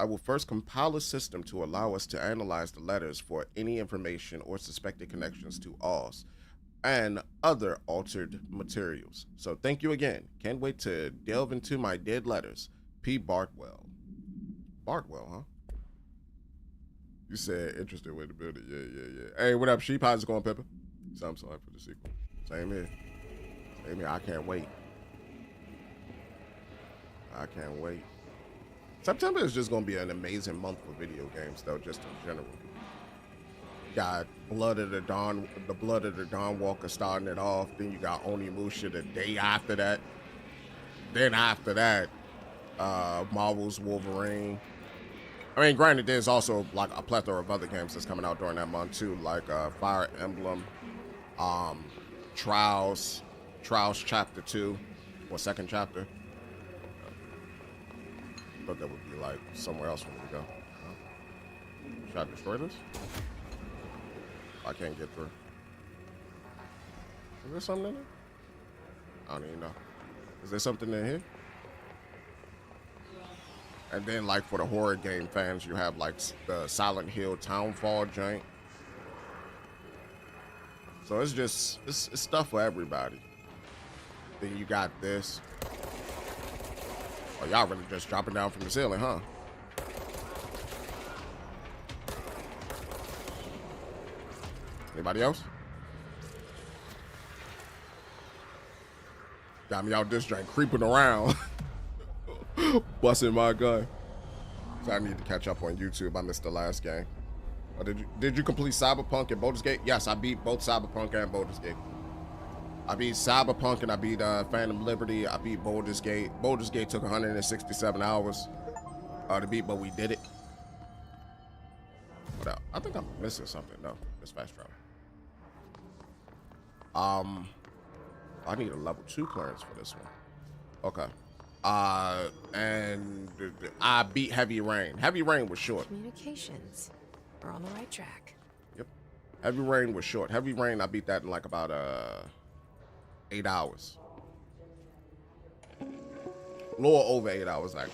will first compile a system to allow us to analyze the letters for any information or suspected connections to Oz and other altered materials. So thank you again. Can't wait to delve into my dead letters. P. Bartwell. Bartwell, huh? You said interested with the building. Yeah. Hey, what up, Sheep? How's it going, Pepper? So I'm sorry for the sequel. Same here. I can't wait. September is just going to be an amazing month for video games, though, just in general. Got Blood of the Dawn Walker starting it off. Then you got Onimusha the day after that. Then after that, Marvel's Wolverine. I mean, granted, there's also like a plethora of other games that's coming out during that month too, like Fire Emblem, Trials Chapter 2 or second chapter. But that would be like somewhere else for me to go. Should I destroy this? I can't get through. Is there something in it? I don't even know. Is there something in here? And then, like, for the horror game fans, you have, like, the Silent Hill Townfall joint. So it's just, it's stuff for everybody. Then you got this. Oh, y'all really just dropping down from the ceiling, huh? Anybody else? Got me out this joint creeping around. Busting my gun. So I need to catch up on YouTube. I missed the last game. Oh, did you complete Cyberpunk and Baldur's Gate? Yes, I beat both Cyberpunk and Baldur's Gate. I beat Cyberpunk and I beat Phantom Liberty. I beat Baldur's Gate. Baldur's Gate took 167 hours to beat, but we did it. What else? I think I'm missing something. No, it's fast travel. I need a level 2 clearance for this one. Okay. And I beat Heavy Rain. Heavy Rain was short. Communications. We're on the right track. Yep. Heavy Rain was short. Heavy Rain, I beat that in like about 8 hours. A little over 8 hours, actually.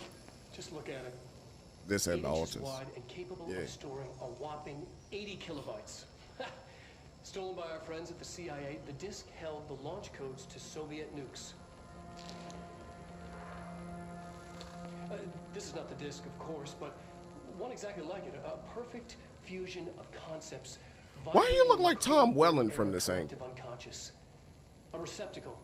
Just look at it. This and the 8 inches altars. wide and capable of storing a whopping 80 kilobytes. Stolen by our friends at the CIA, the disk held the launch codes to Soviet nukes. This is not the disk, of course, but one exactly like it. A perfect fusion of concepts. Why do you look like Tom Welling from this angle? Unconscious. A receptacle.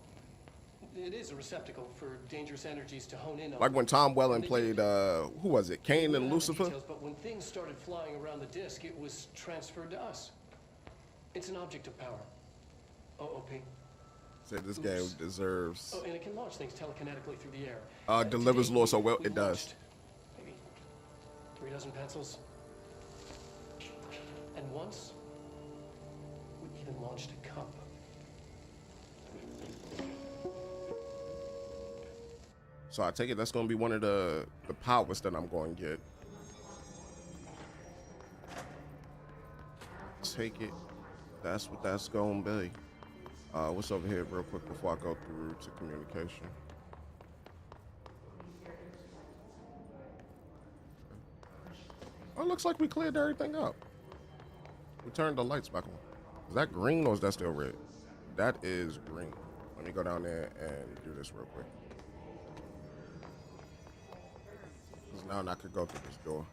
It is a receptacle for dangerous energies to hone in on. Like when Tom Welling played, who was it? Cain and Lucifer? Details, but when things started flying around the disk, it was transferred to us. It's an object of power. OP. Said this game deserves. Oh, and it can launch things telekinetically through the air. Delivers lore so well, it does. Maybe 3 dozen pencils. And once, we even launched a cup. So I take it that's going to be one of the powers that I'm going to get. Take it. That's what that's going to be. What's over here real quick before I go through to communication? Oh, it looks like we cleared everything up. We turned the lights back on. Is that green or is that still red? That is green. Let me go down there and do this real quick. Because now I could go through this door.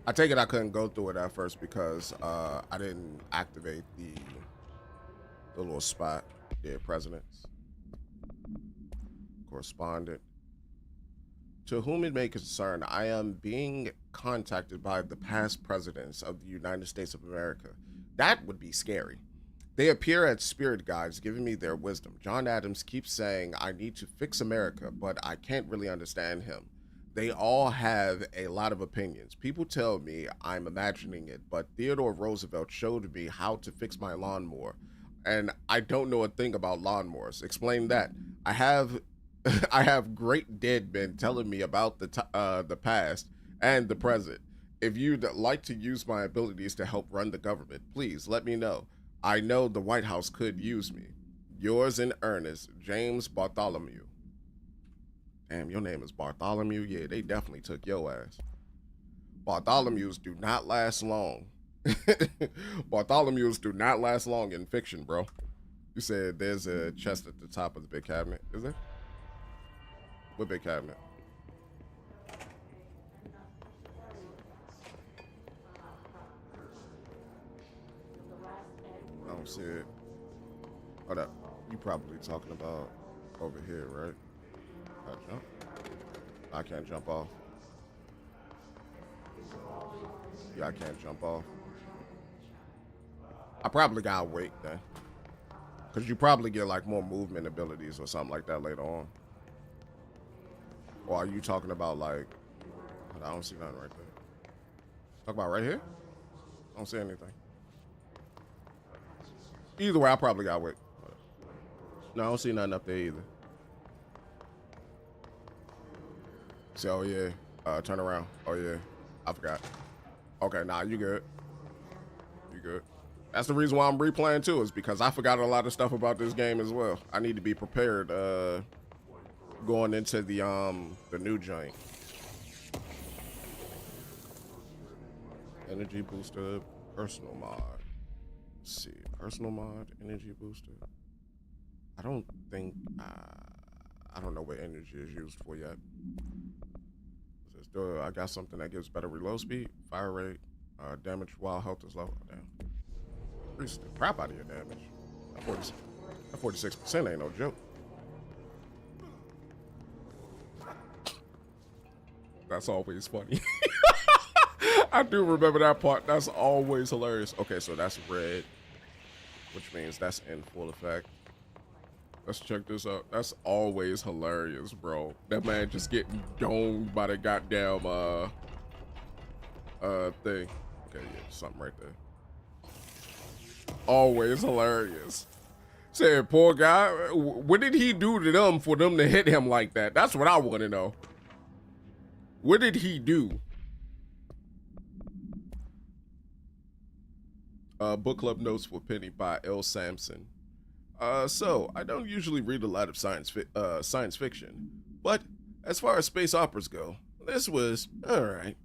I take it I couldn't go through it at first because I didn't activate the little spot. Yeah, presidents. Correspondent. To whom it may concern, I am being contacted by the past presidents of the United States of America. That would be scary. They appear as spirit guides, giving me their wisdom. John Adams keeps saying I need to fix America, but I can't really understand him. They all have a lot of opinions. People tell me I'm imagining it, but Theodore Roosevelt showed me how to fix my lawnmower, and I don't know a thing about lawnmowers. Explain that. I have great dead men telling me about the past and the present. If you'd like to use my abilities to help run the government, please let me know. I know the White House could use me. Yours in earnest, James Bartholomew. Damn, your name is Bartholomew? Yeah, they definitely took your ass. Bartholomews do not last long. Bartholomews do not last long in fiction, bro. You said there's a chest at the top of the big cabinet, is there? What big cabinet? I don't see it. Hold up. You probably talking about over here, right? I jump? I can't jump off. Yeah, I can't jump off. I probably gotta wait then. Cause you probably get like more movement abilities or something like that later on. Or are you talking about like, I don't see nothing right there. Talk about right here? I don't see anything. Either way, I probably gotta wait. No, I don't see nothing up there either. See, oh yeah, turn around. Oh yeah, I forgot. Okay, nah, you good. You good. That's the reason why I'm replaying too, is because I forgot a lot of stuff about this game as well. I need to be prepared going into the new joint. Energy booster, personal mod. Let's see, personal mod, energy booster. I don't think, I don't know what energy is used for yet. I got something that gives better reload speed, fire rate, damage while health is low. Oh, damn. Increases the crap out of your damage. That 46% ain't no joke. That's always funny. I do remember that part. That's always hilarious. Okay, so that's red, which means that's in full effect. Let's check this out. That's always hilarious, bro. That man just getting domed by the goddamn thing. Okay, yeah, something right there. Always hilarious. Said, poor guy, what did he do to them for them to hit him like that? That's what I want to know. What did he do? Book club notes for Penny by L. Sampson. So I don't usually read a lot of science fiction, but as far as space operas go, this was alright.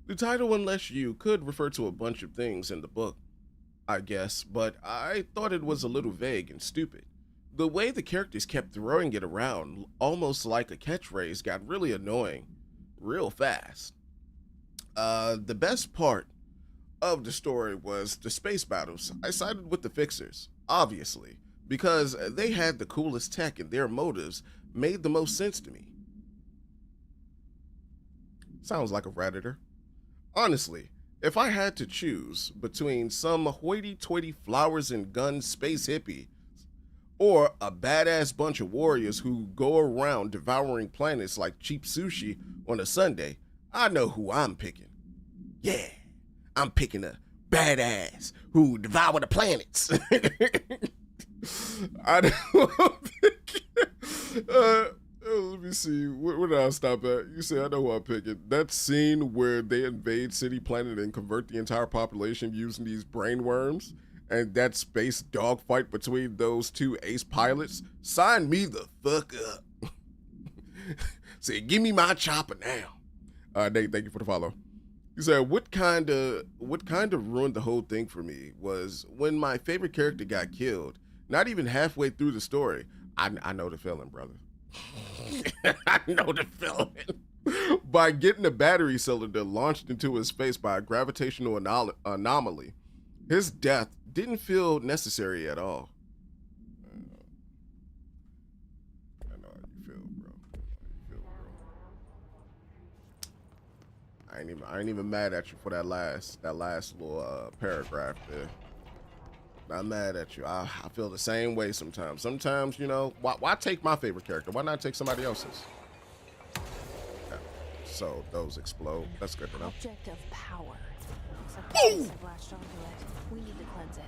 The title, Unless You, could refer to a bunch of things in the book, I guess, but I thought it was a little vague and stupid. The way the characters kept throwing it around, almost like a catchphrase, got really annoying real fast. The best part of the story was the space battles. I sided with the Fixers, obviously, because they had the coolest tech and their motives made the most sense to me. Sounds like a Redditor. Honestly, if I had to choose between some hoity-toity flowers and guns space hippie or a badass bunch of warriors who go around devouring planets like cheap sushi on a Sunday, I know who I'm picking. Yeah, I'm picking a badass who devour the planets. I don't think. Let me see. Where did I stop at? You say I know who I'm picking. That scene where they invade City Planet and convert the entire population using these brain worms, and that space dogfight between those two ace pilots. Sign me the fuck up. Say, give me my chopper now. Nate, thank you for the follow. You said what kind of ruined the whole thing for me was when my favorite character got killed. Not even halfway through the story. I know the feeling, brother. I know the feeling. By getting the battery cylinder launched into his face by a gravitational anomaly, his death didn't feel necessary at all. I know how you feel, bro. I ain't even mad at you for that last little paragraph there. Not mad at you. I feel the same way sometimes. Sometimes, you know, why take my favorite character? Why not take somebody else's? Yeah. So those explode. That's good to know. Object of power. Looks like the police have latched onto it. We need to cleanse it.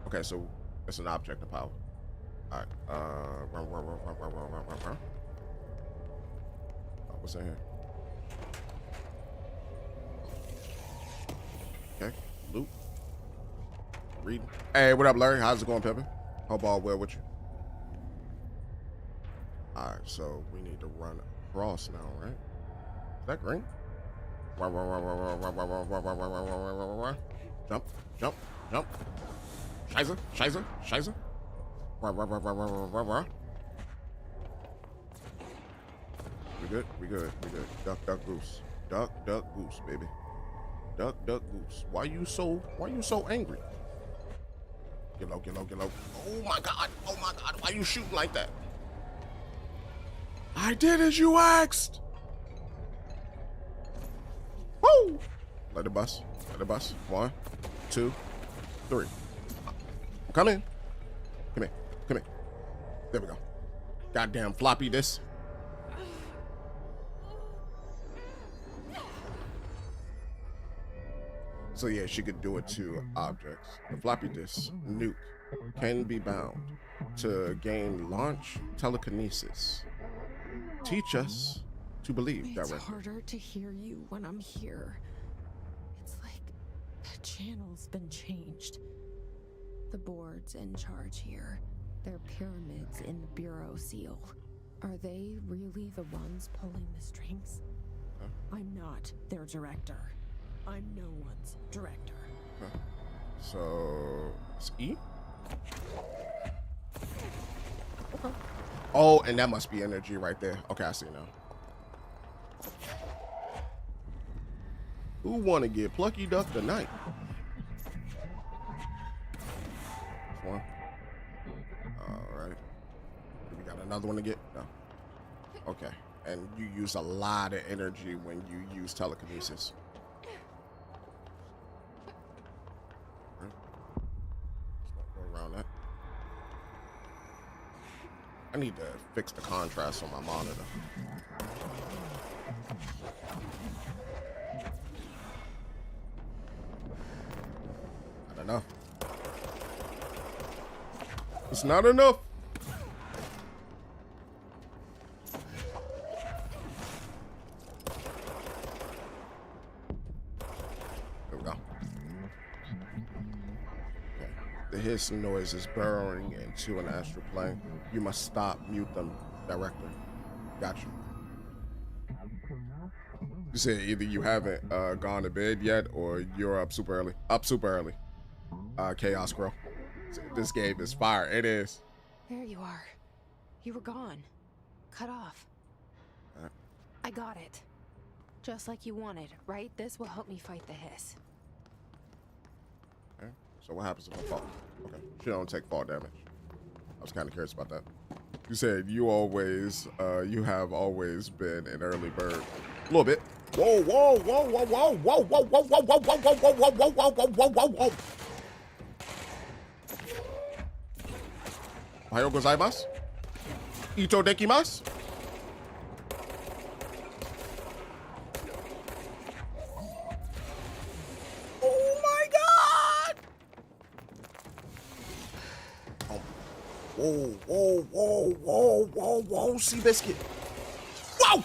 Okay, so it's an object of power. All right. What's in here? Okay. Loot. Reading. Hey, what up, Larry? How's it going, Pippin? Hope all well with you. All right, so we need to run across now, right? Is that green? Jump, jump, jump. Scheiße, scheiße, scheiße. We good, we good, we good. Duck, duck, goose. Duck, duck, goose, baby. Duck, duck, goose. Why you so angry? Get low, get low, get low. Oh my God, why you shooting like that? I did as you asked. Woo! Let it bust, let it bust. 1, 2, 3. Come in. Come here, come here. There we go. Goddamn floppy this. So yeah, she could do it to objects. The floppy disk nuke can be bound to gain launch telekinesis. Teach us to believe directly. It's harder to hear you when I'm here. It's like the channel's been changed. The board's in charge here. They're pyramids in the bureau seal. Are they really the ones pulling the strings? Huh? I'm not their director. I'm no one's director. Huh. So it's E? Okay. Oh, and that must be energy right there. Okay, I see now. Who wanna get Plucky Duck tonight? One. Alright. Do we got another one to get? No. Okay. And you use a lot of energy when you use telekinesis. Around that. I need to fix the contrast on my monitor. Not enough. It's not enough. There we go. The hiss noise is burrowing into an astral plane. You must stop, mute them, director. Got you. You said either you haven't gone to bed yet or you're up super early. Up super early. Chaos Crow. This game is fire. It is. There you are. You were gone. Cut off. I got it. Just like you wanted, right? This will help me fight the hiss. Okay. So what happens if I fall? Okay. She don't take fall damage. I was kind of curious about that. You said you have always been an early bird. A little bit. Whoa, whoa, whoa, whoa, whoa, whoa, whoa, whoa, whoa, whoa, whoa, whoa, whoa, whoa, whoa, whoa, whoa, whoa, whoa. Ohayou gozaimasu. Ito dekimasu. Oh my God! Oh. Whoa, whoa, whoa, whoa, whoa, whoa, Seabiscuit. Whoa!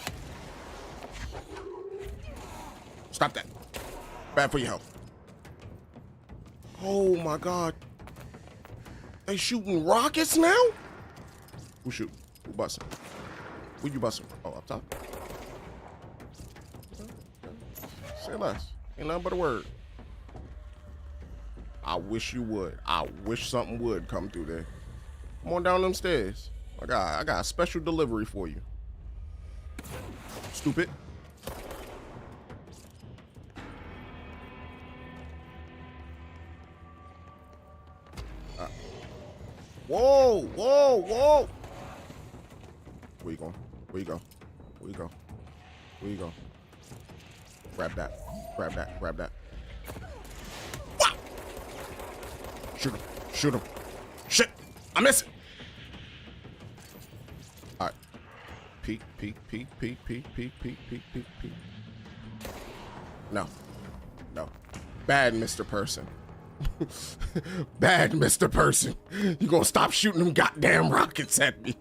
Stop that. Bad for your health. Oh my God. They shooting rockets now? Who shooting? Who busting? Who you busting? Oh, up top. Say less. Ain't nothing but a word. I wish you would. I wish something would come through there. Come on down them stairs. I got a special delivery for you. Stupid. Whoa, whoa, whoa. Where you going? Where you go? Where you go? Where you go? Grab that. Grab that. Grab that. Wow. Shoot him. Shoot him. Shit. I miss it. All right. Peek, peek, peek, peek, peek, peek, peek, peek, peek, peek. No. No. Bad Mr. Person. Bad Mr. Person. You gonna stop shooting them goddamn rockets at me.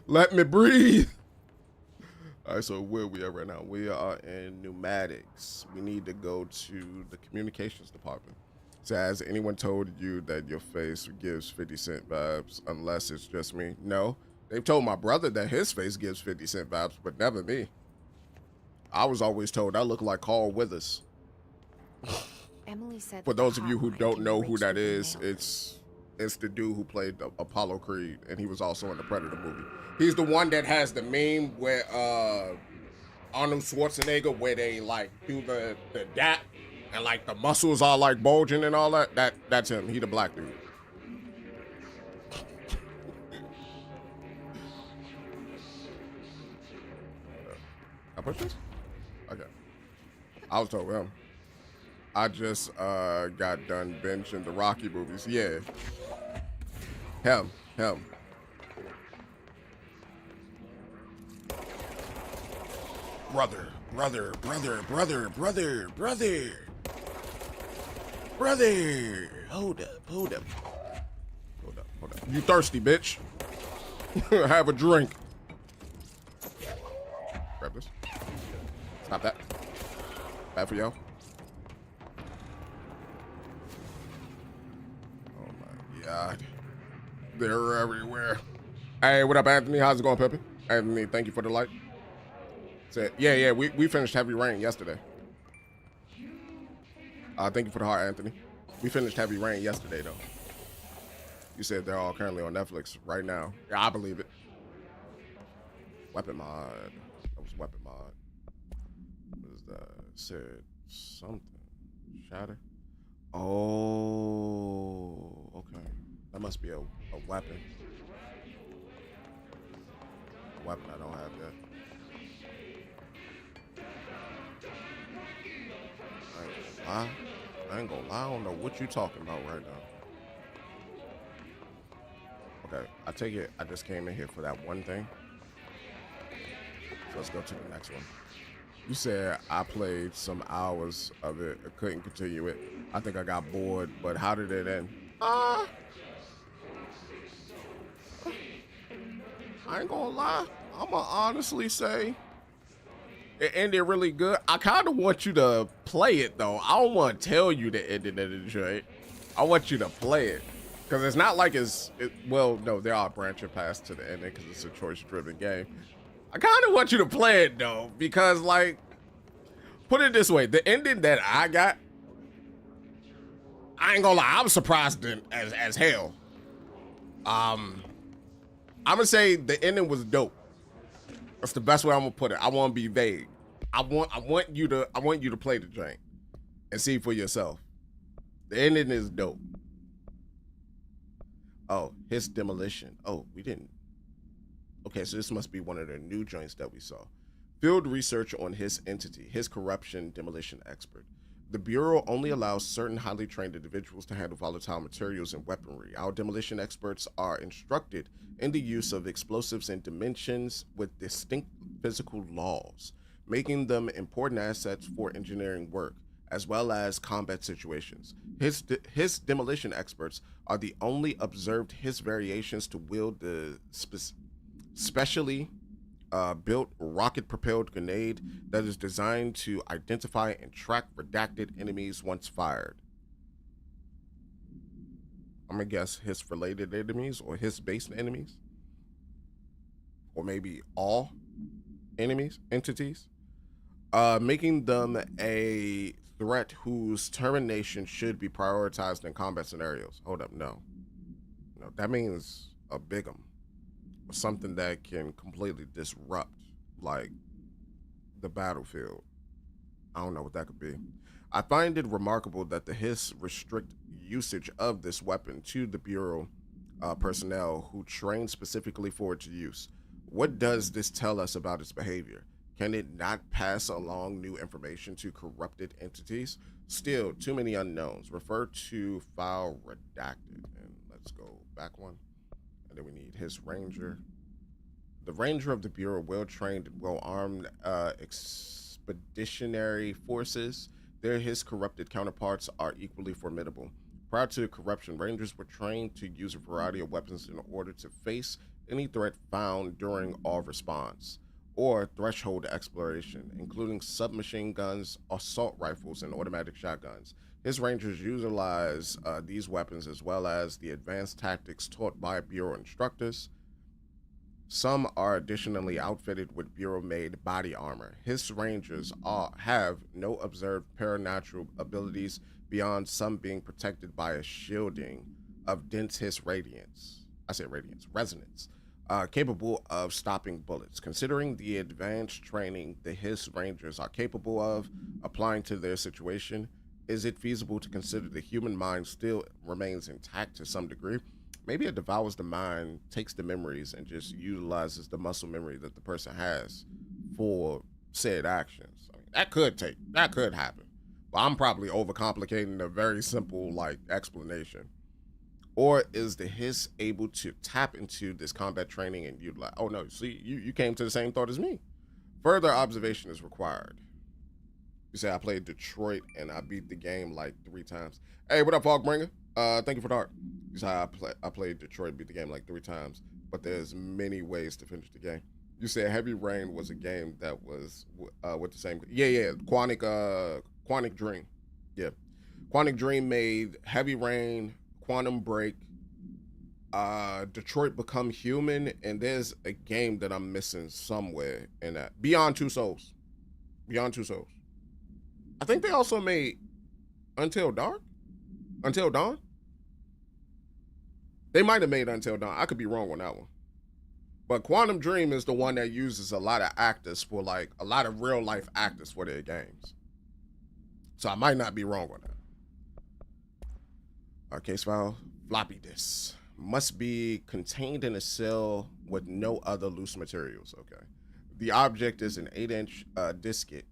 Let me breathe. All right, so where we are right now? We are in pneumatics. We need to go to the communications department. So has anyone told you that your face gives 50 Cent vibes unless it's just me? No. They've told my brother that his face gives 50 Cent vibes, but never me. I was always told I look like Carl Withers. Emily said For those of you who don't know who that is, it's the dude who played Apollo Creed, and he was also in the Predator movie. He's the one that has the meme where Arnold Schwarzenegger, where they like do the dap and like the muscles are like bulging and all that. That's him. He the black dude. I push this? Okay. I was told him. I just got done binging the Rocky movies. Yeah. Him. Brother. Hold up. You thirsty, bitch? Have a drink. Grab this. Stop that. Bad for y'all. Oh my God. They're everywhere. Hey, what up, Anthony? How's it going, Peppy? Anthony, thank you for the light. Said, yeah, we finished Heavy Rain yesterday. Thank you for the heart, Anthony. We finished Heavy Rain yesterday, though. You said they're all currently on Netflix right now. Yeah, I believe it. Weapon mod. That was weapon mod. What is that? It said something. Shatter. Oh, okay. That must be a weapon. A weapon I don't have yet. I ain't gonna lie, I don't know what you talking about right now. Okay, I take it I just came in here for that one thing. So let's go to the next one. You said I played some hours of it, I couldn't continue it. I think I got bored, but how did it end? I ain't gonna lie, I'ma honestly say it ended really good. I kind of want you to play it though. I don't want to tell you the ending of the joint. I want you to play it because it's not like well, no, there are branching paths to the ending because it's a choice-driven game. I kind of want you to play it though because, like, put it this way: the ending that I got, I ain't gonna lie, I was surprised as hell. I'm gonna say the ending was dope. That's the best way I'm gonna put it. I want to be vague. I want you to play the joint and see for yourself. The ending is dope. Oh, his demolition. Oh, we didn't. Okay, so this must be one of the new joints that we saw. Field research on his entity, his corruption demolition expert. The Bureau only allows certain highly trained individuals to handle volatile materials and weaponry. Our demolition experts are instructed in the use of explosives in dimensions with distinct physical laws, making them important assets for engineering work, as well as combat situations. His demolition experts are the only observed his variations to wield the specially built rocket-propelled grenade that is designed to identify and track redacted enemies once fired. I'm gonna guess his related enemies or his based enemies, or maybe all entities. Making them a threat whose termination should be prioritized in combat scenarios. Hold up, no. No, that means a bigum. Something that can completely disrupt, like, the battlefield. I don't know what that could be. I find it remarkable that the Hiss restrict usage of this weapon to the Bureau personnel who train specifically for its use. What does this tell us about its behavior? Can it not pass along new information to corrupted entities? Still, too many unknowns. Refer to file redacted. And let's go back one. And then we need his ranger. The ranger of the Bureau, well-trained, well-armed expeditionary forces. His corrupted counterparts are equally formidable. Prior to corruption, rangers were trained to use a variety of weapons in order to face any threat found during all response or threshold exploration, including submachine guns, assault rifles, and automatic shotguns. His rangers utilize these weapons as well as the advanced tactics taught by Bureau instructors. Some are additionally outfitted with Bureau-made body armor. His rangers have no observed paranatural abilities beyond some being protected by a shielding of dense Hiss resonance, capable of stopping bullets. Considering the advanced training the Hiss rangers are capable of applying to their situation, is it feasible to consider the human mind still remains intact to some degree? Maybe it devours the mind, takes the memories, and just utilizes the muscle memory that the person has for said actions. I mean, that could happen. But I'm probably overcomplicating a very simple, like, explanation. Or is the Hiss able to tap into this combat training and utilize? Oh no, see, you came to the same thought as me. Further observation is required. You say I played Detroit and I beat the game like 3 times. Hey, what up, Fogbringer? Thank you for the heart. You say I played Detroit, beat the game like 3 times, but there's many ways to finish the game. You said Heavy Rain was a game that was with the same. Yeah, Quantic Dream. Yeah, Quantic Dream made Heavy Rain, Quantum Break, Detroit Become Human, and there's a game that I'm missing somewhere in that. Beyond Two Souls. I think they also made Until Dawn. They might have made Until Dawn. I could be wrong on that one. But Quantum Dream is the one that uses a lot of actors for, like, a lot of real life actors for their games. So I might not be wrong on that. Case file, floppy disk. Must be contained in a cell with no other loose materials. Okay. The object is an 8-inch diskette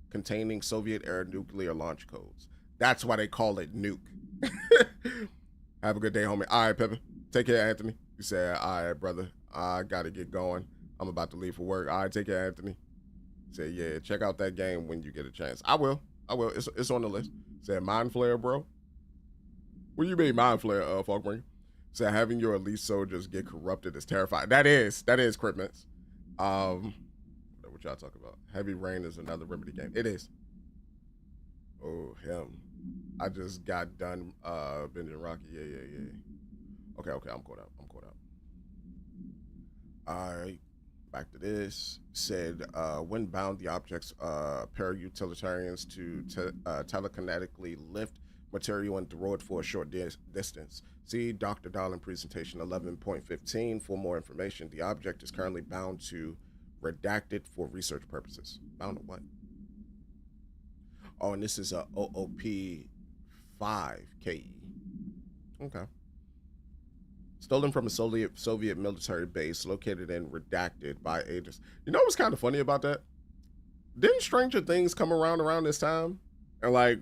containing Soviet-era nuclear launch codes. That's why they call it nuke. Have a good day, homie. All right, Pepper. Take care, Anthony. You said, all right, brother. I got to get going. I'm about to leave for work. All right, take care, Anthony. Said, yeah, check out that game when you get a chance. I will. It's on the list. Said, Mind Flare, bro. What you mean, Mind Flare, Fogbringer? Said, having your elite soldiers get corrupted is terrifying. That is Cryptments. What y'all talking about? Heavy Rain is another Remedy game. It is. Oh, him. I just got done binging Rocky. Yeah. Okay, I'm caught up. All right, back to this. Said, when bound, the objects para-utilitarians to telekinetically lift material and throw it for a short distance. See Dr. Darling presentation 11.15 for more information. The object is currently bound to redacted for research purposes. Bound to what? Oh, and this is a OOP 5KE. Okay. Stolen from a Soviet military base located in redacted by agents. You know what's kind of funny about that? Didn't Stranger Things come around this time? And like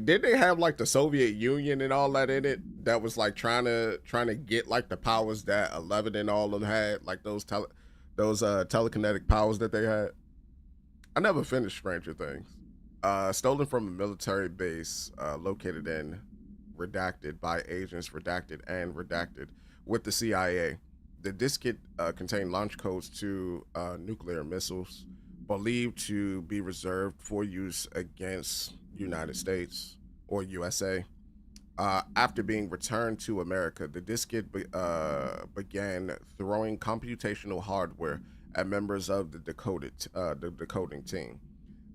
did they have like the Soviet Union and all that in it that was like trying to get like the powers that 11 and all of them had, like those telekinetic powers that they had? I never finished Stranger Things. Stolen from a military base located in redacted by agents redacted and redacted with the CIA. The diskette contained launch codes to nuclear missiles believed to be reserved for use against United States or USA. After being returned to America, the diskette began throwing computational hardware at members of the decoding team.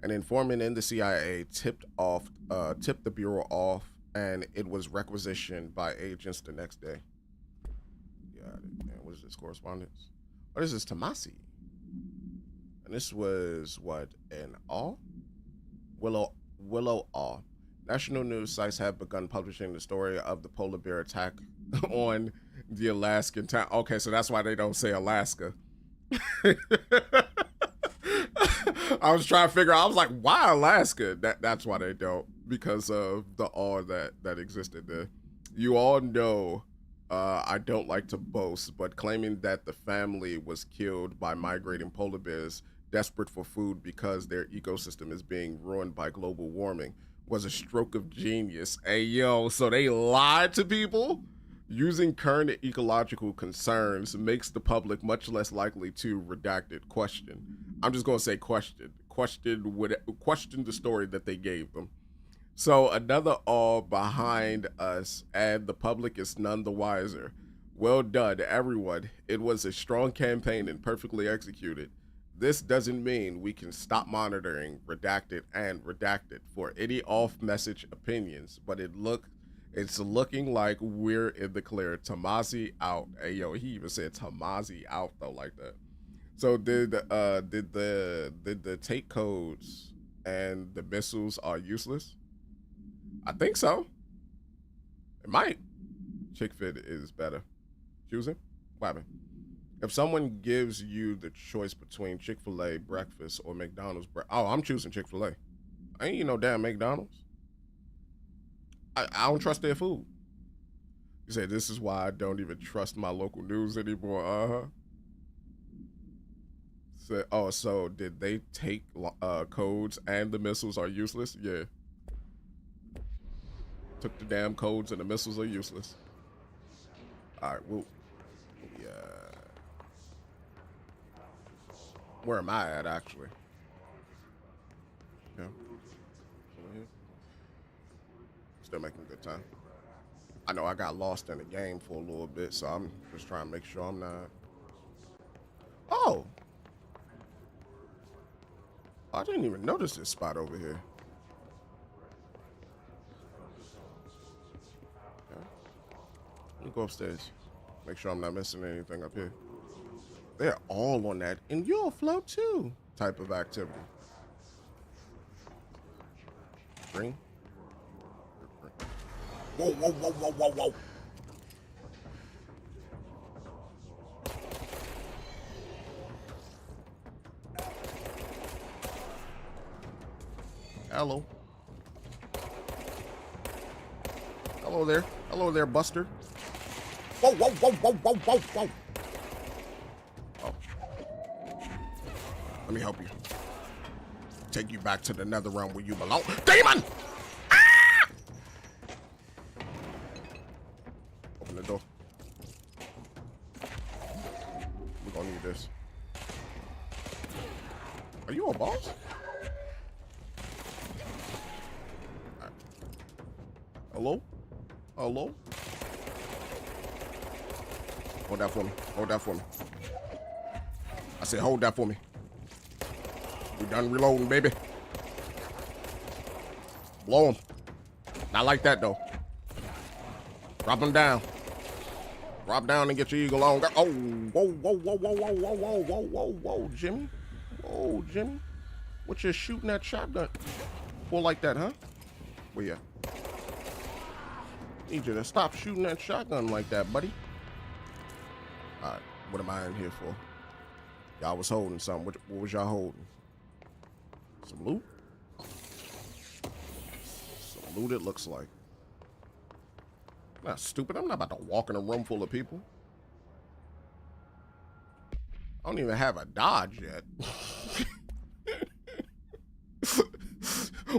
An informant in the CIA tipped the bureau off, and it was requisitioned by agents the next day. Got it. Man, what is this correspondence? What is this, Tomasi? And this was what, an awe? Willow Awe. National news sites have begun publishing the story of the polar bear attack on the Alaskan town. Okay, so that's why they don't say Alaska. I was trying to figure out, I was like, why Alaska? That's why they don't, because of the awe that existed there. You all know I don't like to boast, but claiming that the family was killed by migrating polar bears desperate for food because their ecosystem is being ruined by global warming was a stroke of genius. Hey, yo, so they lied to people? Using current ecological concerns makes the public much less likely to redacted question. I'm just going to say question the story that they gave them. So another all behind us, and the public is none the wiser. Well done, everyone. It was a strong campaign and perfectly executed. This doesn't mean we can stop monitoring redacted for any off-message opinions, but it's looking like we're in the clear. Tomasi out. Hey, yo, he even said Tomasi out though, like that. So did the take codes and the missiles are useless? I think so. It might. Chick-fil-A is better. Choosing? What happened? If someone gives you the choice between Chick-fil-A breakfast or McDonald's oh, I'm choosing Chick-fil-A. I ain't eat no damn McDonald's. I don't trust their food. You say, this is why I don't even trust my local news anymore. So did they take codes and the missiles are useless? Yeah. Took the damn codes and the missiles are useless. All right, well, yeah. Where am I at, actually? Yeah. Still making good time. I know I got lost in the game for a little bit, so I'm just trying to make sure I'm not. Oh! I didn't even notice this spot over here. Okay. Let me go upstairs. Make sure I'm not missing anything up here. They're all on that, and you'll float too type of activity. Green. Whoa, whoa, whoa, whoa, whoa, whoa. Hello. Hello there. Hello there, Buster. Whoa, whoa, whoa, whoa, whoa, whoa, whoa. Oh. Let me help you. Take you back to the nether realm where you belong. Demon! Ah! Open the door. We're gonna need this. Are you a boss? Right. Hello? Hello? Hold that for me. Hold that for me. I said, hold that for me. We done reloading, baby. Blow him. Not like that, though. Drop him down. Drop down and get your eagle on. Oh, whoa, whoa, whoa, whoa, whoa, whoa, whoa, whoa, whoa, whoa, Jimmy. Whoa, Jimmy. What you shooting that shotgun for like that, huh? Where you at? Need you to stop shooting that shotgun like that, buddy. All right, what am I in here for? Y'all was holding something. What was y'all holding? Some loot? Some loot it looks like. I'm not stupid. I'm not about to walk in a room full of people. I don't even have a dodge yet.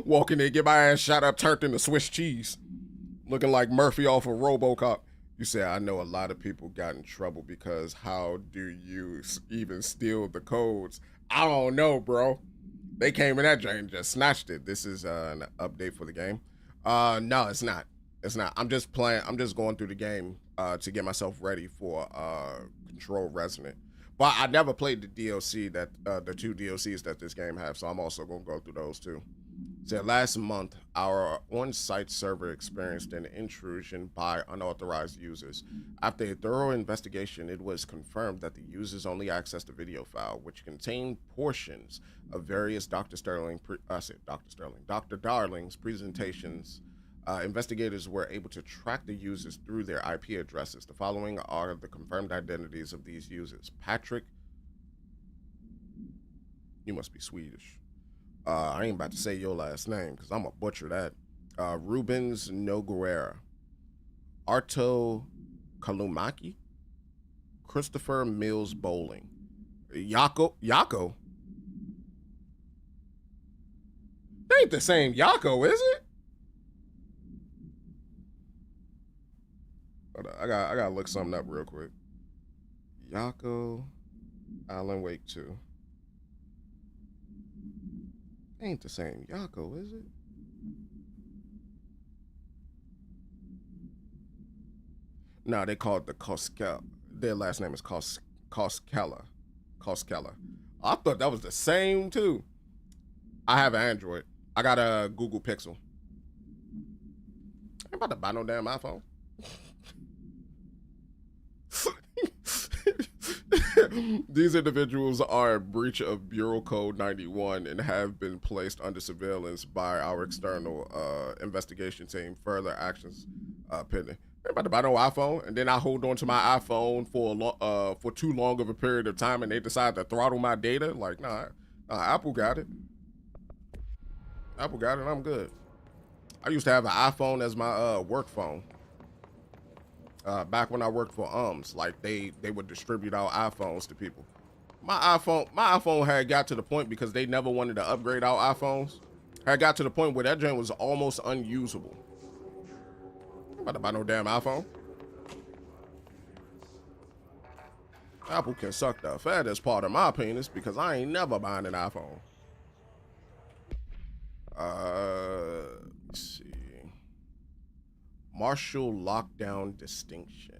Walk in there, get my ass shot up, turned into Swiss cheese. Looking like Murphy off of RoboCop. You say, I know a lot of people got in trouble because how do you even steal the codes? I don't know, bro. They came in that joint and just snatched it. This is an update for the game. No, it's not. It's not. I'm just playing. I'm just going through the game to get myself ready for Control Resonant. But I never played the DLC that the 2 DLCs that this game have, so I'm also gonna go through those too. Said last month, our on-site server experienced an intrusion by unauthorized users. After a thorough investigation, it was confirmed that the users only accessed the video file, which contained portions of various Dr. Darling's presentations. Investigators were able to track the users through their IP addresses. The following are the confirmed identities of these users. Patrick, you must be Swedish. I ain't about to say your last name because I'm going to butcher that. Rubens Noguera, Arto Kalumaki, Christopher Mills Bowling, Yako. They ain't the same Yako, is it? Hold on, I gotta look something up real quick. Yako, Alan Wake 2. Ain't the same Yako, is it? No, they call it the Koskela. Their last name is Koskela. I thought that was the same too. I have an Android. I got a Google Pixel. I ain't about to buy no damn iPhone. These individuals are in breach of Bureau Code 91 and have been placed under surveillance by our external investigation team. Further actions pending. I'm about to buy no iPhone, and then I hold on to my iPhone for too long of a period of time, and they decide to throttle my data. Like, nah, Apple got it. Apple got it. I'm good. I used to have an iPhone as my work phone. Back when I worked for like they would distribute our iPhones to people. My iPhone had got to the point, because they never wanted to upgrade our iPhones, had got to the point where that joint was almost unusable. I'm about to buy no damn iPhone. Apple can suck the fattest part of my penis, because I ain't never buying an iPhone. Let's see. Martial lockdown distinction.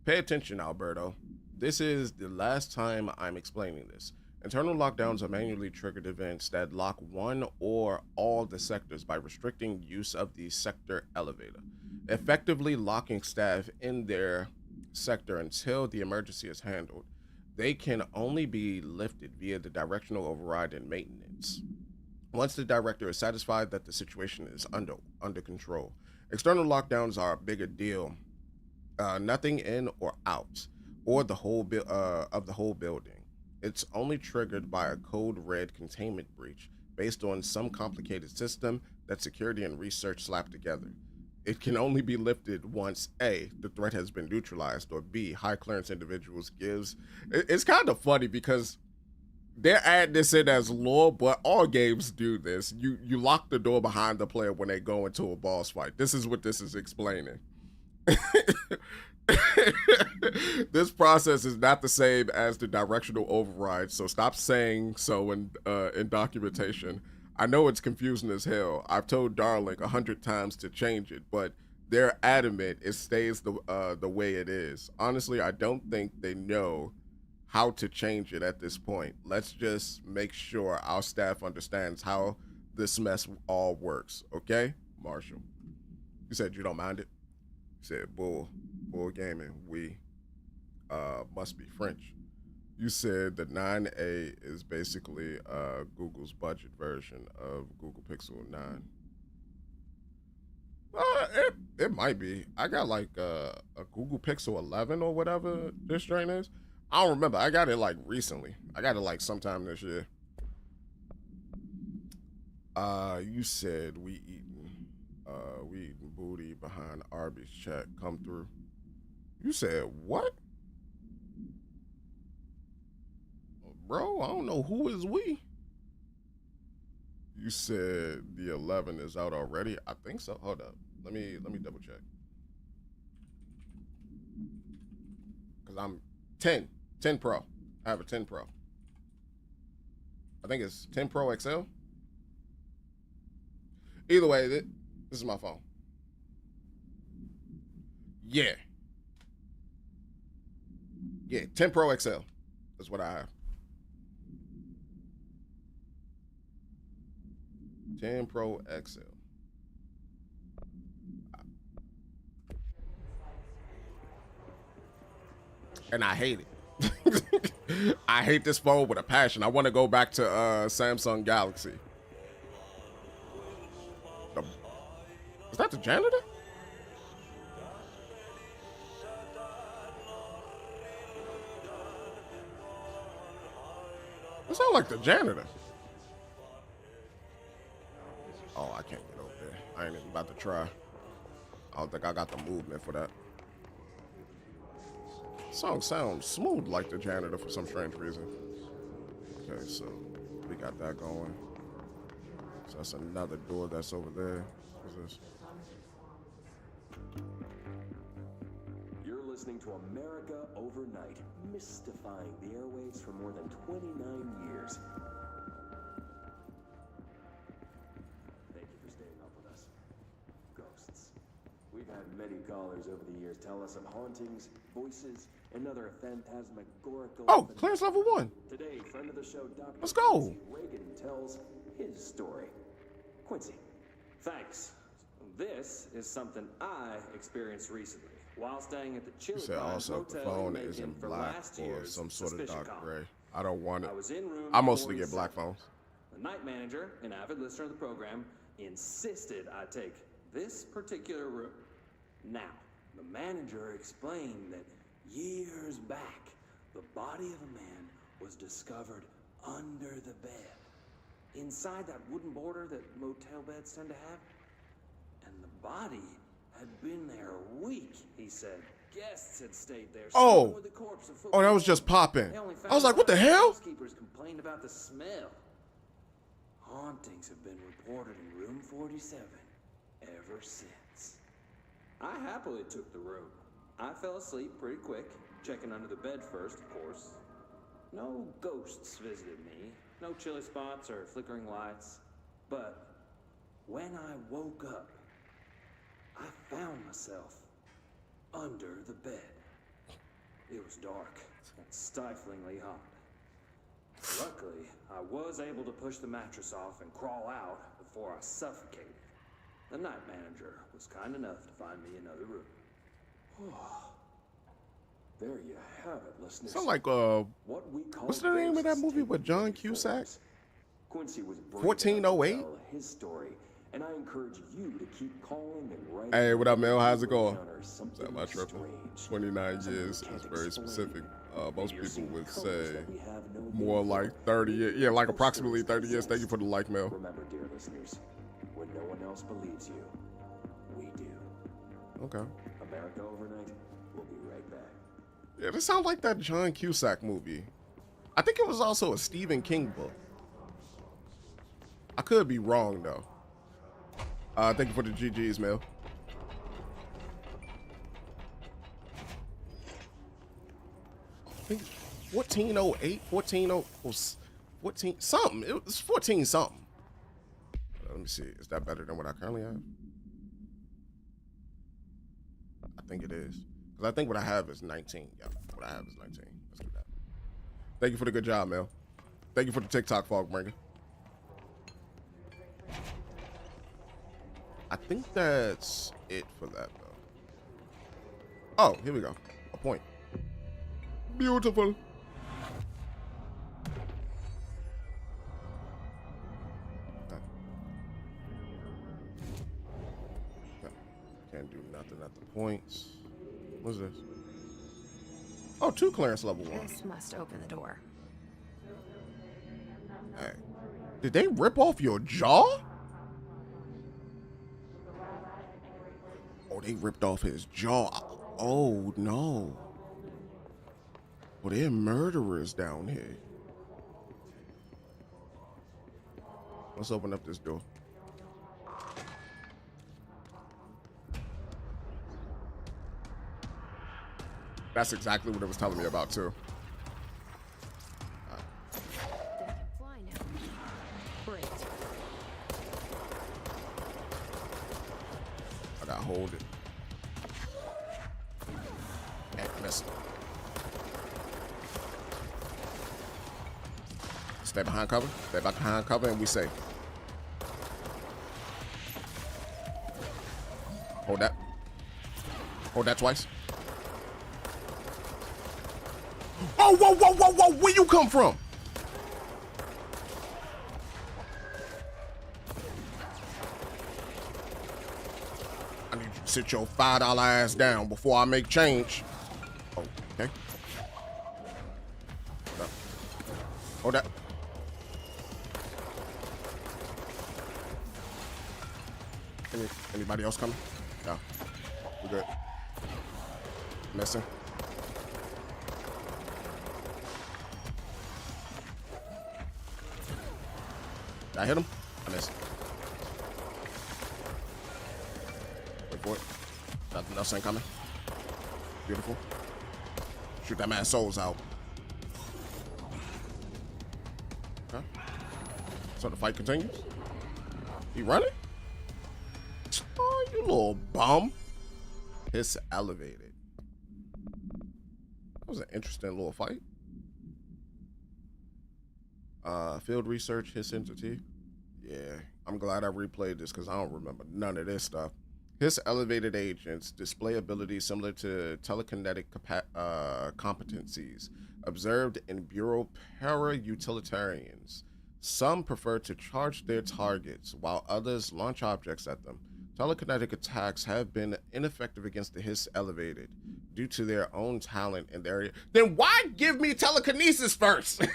Pay attention, Alberto. This is the last time I'm explaining this. Internal lockdowns are manually triggered events that lock one or all the sectors by restricting use of the sector elevator, effectively locking staff in their sector until the emergency is handled. They can only be lifted via the directional override and maintenance. Once the director is satisfied that the situation is under control. External lockdowns are a bigger deal. Nothing in or out, or the whole of the whole building. It's only triggered by a code red containment breach based on some complicated system that security and research slap together. It can only be lifted once A, the threat has been neutralized, or B, high clearance individuals gives. It's kind of funny because they're adding this in as lore, but all games do this. You lock the door behind the player when they go into a boss fight. This is what this is explaining. This process is not the same as the directional override, so stop saying so in documentation. I know it's confusing as hell. I've told Darling 100 times to change it, but they're adamant it stays the way it is. Honestly, I don't think they know how to change it at this point. Let's just make sure our staff understands how this mess all works, okay? Marshall, you said you don't mind it? You said bull gaming, we must be French. You said the 9A is basically Google's budget version of Google Pixel 9. It might be. I got like a Google Pixel 11 or whatever this joint is. I don't remember. I got it like recently. I got it like sometime this year. You said we eating booty behind Arby's chat. Come through. You said what? Bro, I don't know who is we. You said the 11 is out already. I think so. Hold up. Let me double check. Cause I'm 10 Pro. I have a 10 Pro. I think it's 10 Pro XL. Either way, this is my phone. Yeah, 10 Pro XL. That's what I have. 10 Pro XL. And I hate it. I hate this phone with a passion. I want to go back to Samsung Galaxy. Is that the janitor? It sounds like the janitor. Oh, I can't get over there. I ain't even about to try. I don't think I got the movement for that. Song sounds smooth like the janitor for some strange reason. Okay, so we got that going. So that's another door that's over there. What's this? You're listening to America Overnight, mystifying the airwaves for more than 29 years. Thank you for staying up with us. Ghosts. We've had many callers over the years tell us of hauntings, voices, and other phantasmagorical... Oh, clearance level 1. Today, friend of the show, Dr. Let's go. Quincy Reagan tells his story. Quincy, thanks. This is something I experienced recently while staying at the You Chili said Pines also the Hotel phone in is in Macon for black last or year's some sort of Suspicion dark Con. gray. I don't want it. I was in room I mostly get 47. black phones. The night manager, an avid listener of the program, insisted I take this particular room. Now, the manager explained that years back, the body of a man was discovered under the bed, inside that wooden border that motel beds tend to have. And the body had been there a week, he said. Guests had stayed there. Oh. With the corpse of Oh, that was just popping. They only I was like, what the found out hell? Housekeepers complained about the smell. Hauntings have been reported in room 47 ever since. I happily took the room. I fell asleep pretty quick, checking under the bed first, of course. No ghosts visited me, no chilly spots or flickering lights. But when I woke up, I found myself under the bed. It was dark and stiflingly hot. Luckily, I was able to push the mattress off and crawl out before I suffocated. The night manager was kind enough to find me another room. There you have it, listeners. Sound like What we call what's the name of that ghosts movie take with John many Cusack? forms. Quincy was brave 1408? enough to tell his story, and I encourage you to keep calling and writing. Hey, what up, Mel? How's it going? Encounter something Am I tripping? strange. 29 Something years we can't is very explain. specific. Most You're people seeing would colors say that we have no more name like for. 30 years. Yeah, like approximately Mysteries 30 years. Thank you for the like, Mel. Remember, dear listeners, when no one else believes you, we do. Okay. America Overnight, we'll be right back. Yeah, this sounds like that John Cusack movie. I think it was also a Stephen King book. I could be wrong, though. Thank you for the GGs, Mel. I think 1408, 14 something. It was 14 something. Let me see. Is that better than what I currently have? I think it is. Because I think what I have is 19. Yeah, what I have is 19. Let's do that. Thank you for the good job, Mel. Thank you for the TikTok fog bringer. I think that's it for that, though. Oh, here we go. A point. Beautiful. Okay. Okay. Can't do nothing at the points. What's this? Oh, 2 clearance level 1. This must open the door. Hey. Did they rip off your jaw? Oh, they ripped off his jaw. Oh, no. Well, they're murderers down here. Let's open up this door. That's exactly what it was telling me about, too. They can fly now. Great. I gotta hold it. And miss it. Stay behind cover. Stay behind cover, and we safe. Hold that. Hold that twice. Oh, whoa, whoa, whoa, whoa. Where you come from? I need you to sit your $5 ass down before I make change. Oh, okay. Hold that. Anybody else coming? No. We're good. Missing. Did I hit him? I missed. Wait for it. Nothing else ain't coming. Beautiful. Shoot that man's souls out. Okay. So the fight continues? He running? Oh, you little bum. Hiss elevated. That was an interesting little fight. Field research, Hiss entity. Yeah, I'm glad I replayed this because I don't remember none of this stuff. Hiss elevated agents display abilities similar to telekinetic competencies observed in bureaucratic-utilitarians. Some prefer to charge their targets, while others launch objects at them. Telekinetic attacks have been ineffective against the Hiss elevated due to their own talent in their area. Then why give me telekinesis first?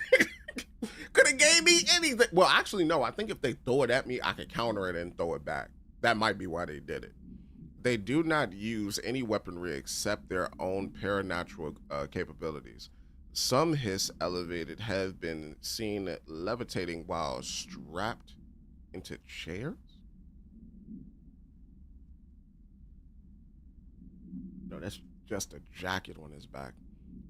Could have gave me anything. Well, actually, no. I think if they throw it at me, I could counter it and throw it back. That might be why they did it. They do not use any weaponry except their own paranatural capabilities. Some Hiss elevated have been seen levitating while strapped into chairs. No, that's just a jacket on his back.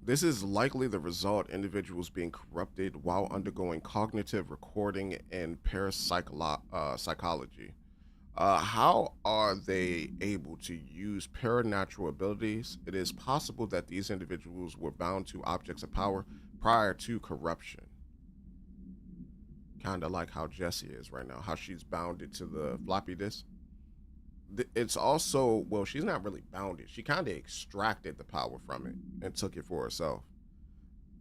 This is likely the result of individuals being corrupted while undergoing cognitive recording and parapsychology. How are they able to use paranatural abilities? It is possible that these individuals were bound to objects of power prior to corruption. Kind of like how Jesse is right now, how she's bounded to the floppy disk. It's also, well, she's not really bounded. She kind of extracted the power from it and took it for herself.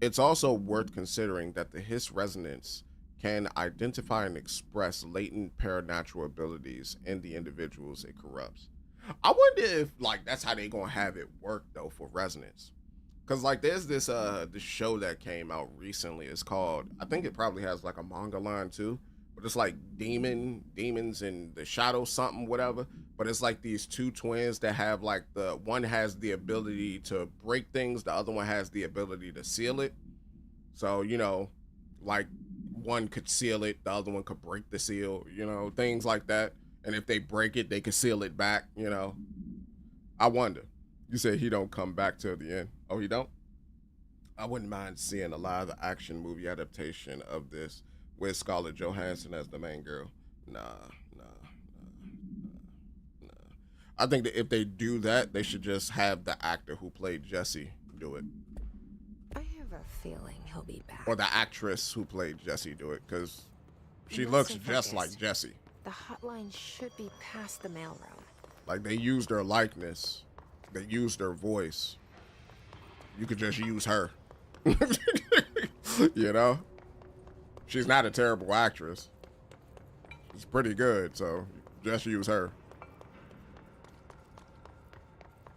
It's also worth considering that the Hiss resonance can identify and express latent paranatural abilities in the individuals it corrupts. I wonder if, like, that's how they gonna have it work though for resonance. Cause like there's this show that came out recently. It's called, I think it probably has like a manga line too, but it's like demons in the shadow something, whatever. But it's like these two twins that have like, the one has the ability to break things, the other one has the ability to seal it. So, you know, like one could seal it, the other one could break the seal, you know, things like that. And if they break it, they could seal it back, you know. I wonder. You said he don't come back till the end. Oh, he don't? I wouldn't mind seeing a live action movie adaptation of this with Scarlett Johansson as the main girl. Nah. I think that if they do that, they should just have the actor who played Jesse do it. I have a feeling he'll be back. Or the actress who played Jesse do it, because she looks just like Jesse. The hotline should be past the mailroom. Like, they used her likeness. They used her voice. You could just use her. You know? She's not a terrible actress. She's pretty good, so just use her.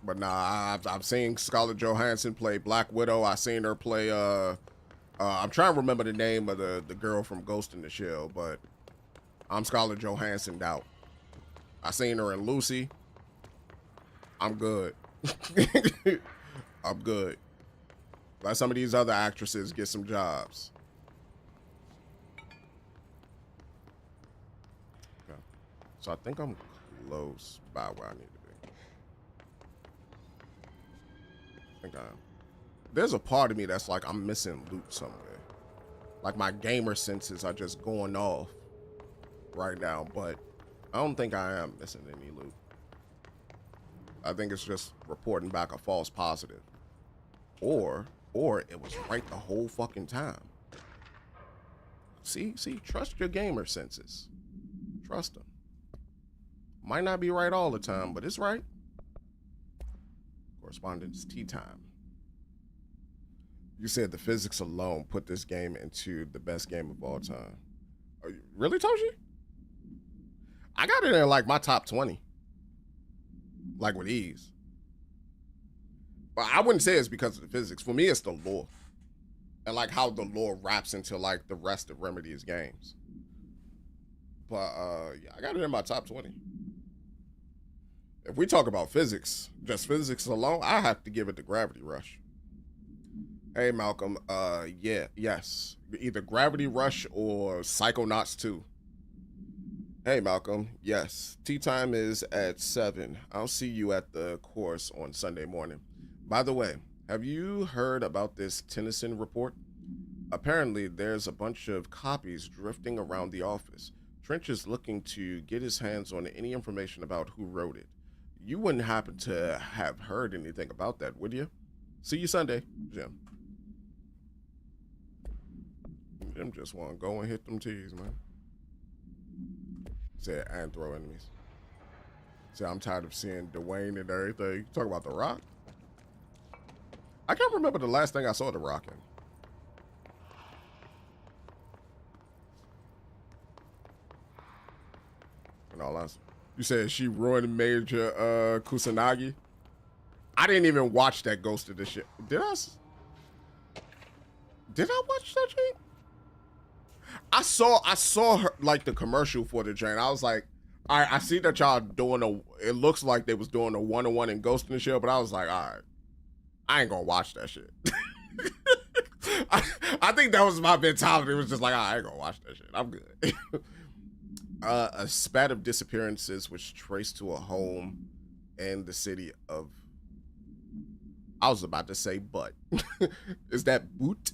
But nah, I've seen Scarlett Johansson play Black Widow. I seen her play, I'm trying to remember the name of the girl from Ghost in the Shell, but I'm Scarlett Johansson out. I seen her in Lucy. I'm good. I'm good. Let some of these other actresses get some jobs. Okay. So I think I'm close by where I need to be. I think I am. There's a part of me that's like I'm missing loot somewhere. Like my gamer senses are just going off right now, but I don't think I am missing any loot. I think it's just reporting back a false positive. Or it was right the whole fucking time. See, trust your gamer senses. Trust them. Might not be right all the time, but it's right. Correspondence tea time. You said the physics alone put this game into the best game of all time. Really, Toshi? I got it in like my top 20. Like with ease. But I wouldn't say it's because of the physics. For me, it's the lore. And like how the lore wraps into like the rest of Remedy's games. But yeah, I got it in my top 20. If we talk about physics, just physics alone, I have to give it to Gravity Rush. Hey Malcolm, yes. Either Gravity Rush or Psychonauts 2. Hey Malcolm, yes. Tea time is at 7. I'll see you at the course on Sunday morning. By the way, have you heard about this Tennyson report? Apparently, there's a bunch of copies drifting around the office. Trench is looking to get his hands on any information about who wrote it. You wouldn't happen to have heard anything about that, would you? See you Sunday, Jim. Jim just want to go and hit them tees, man. Said, and throw enemies. See, I'm tired of seeing Dwayne and everything. Talk about The Rock. I can't remember the last thing I saw The Rock in. In all honesty. You said she ruined Major Kusanagi? I didn't even watch that Ghost of the Ship. Did I watch that thing? I saw her like the commercial for the train. I was like, all right, I see that y'all doing it looks like they was doing a 1-on-1 in Ghost in the Shell, but I was like, all right, I ain't gonna watch that shit. I think that was my mentality. It was just like, I ain't gonna watch that shit. I'm good. A spat of disappearances was traced to a home in the city of, I was about to say but. Is that Boot?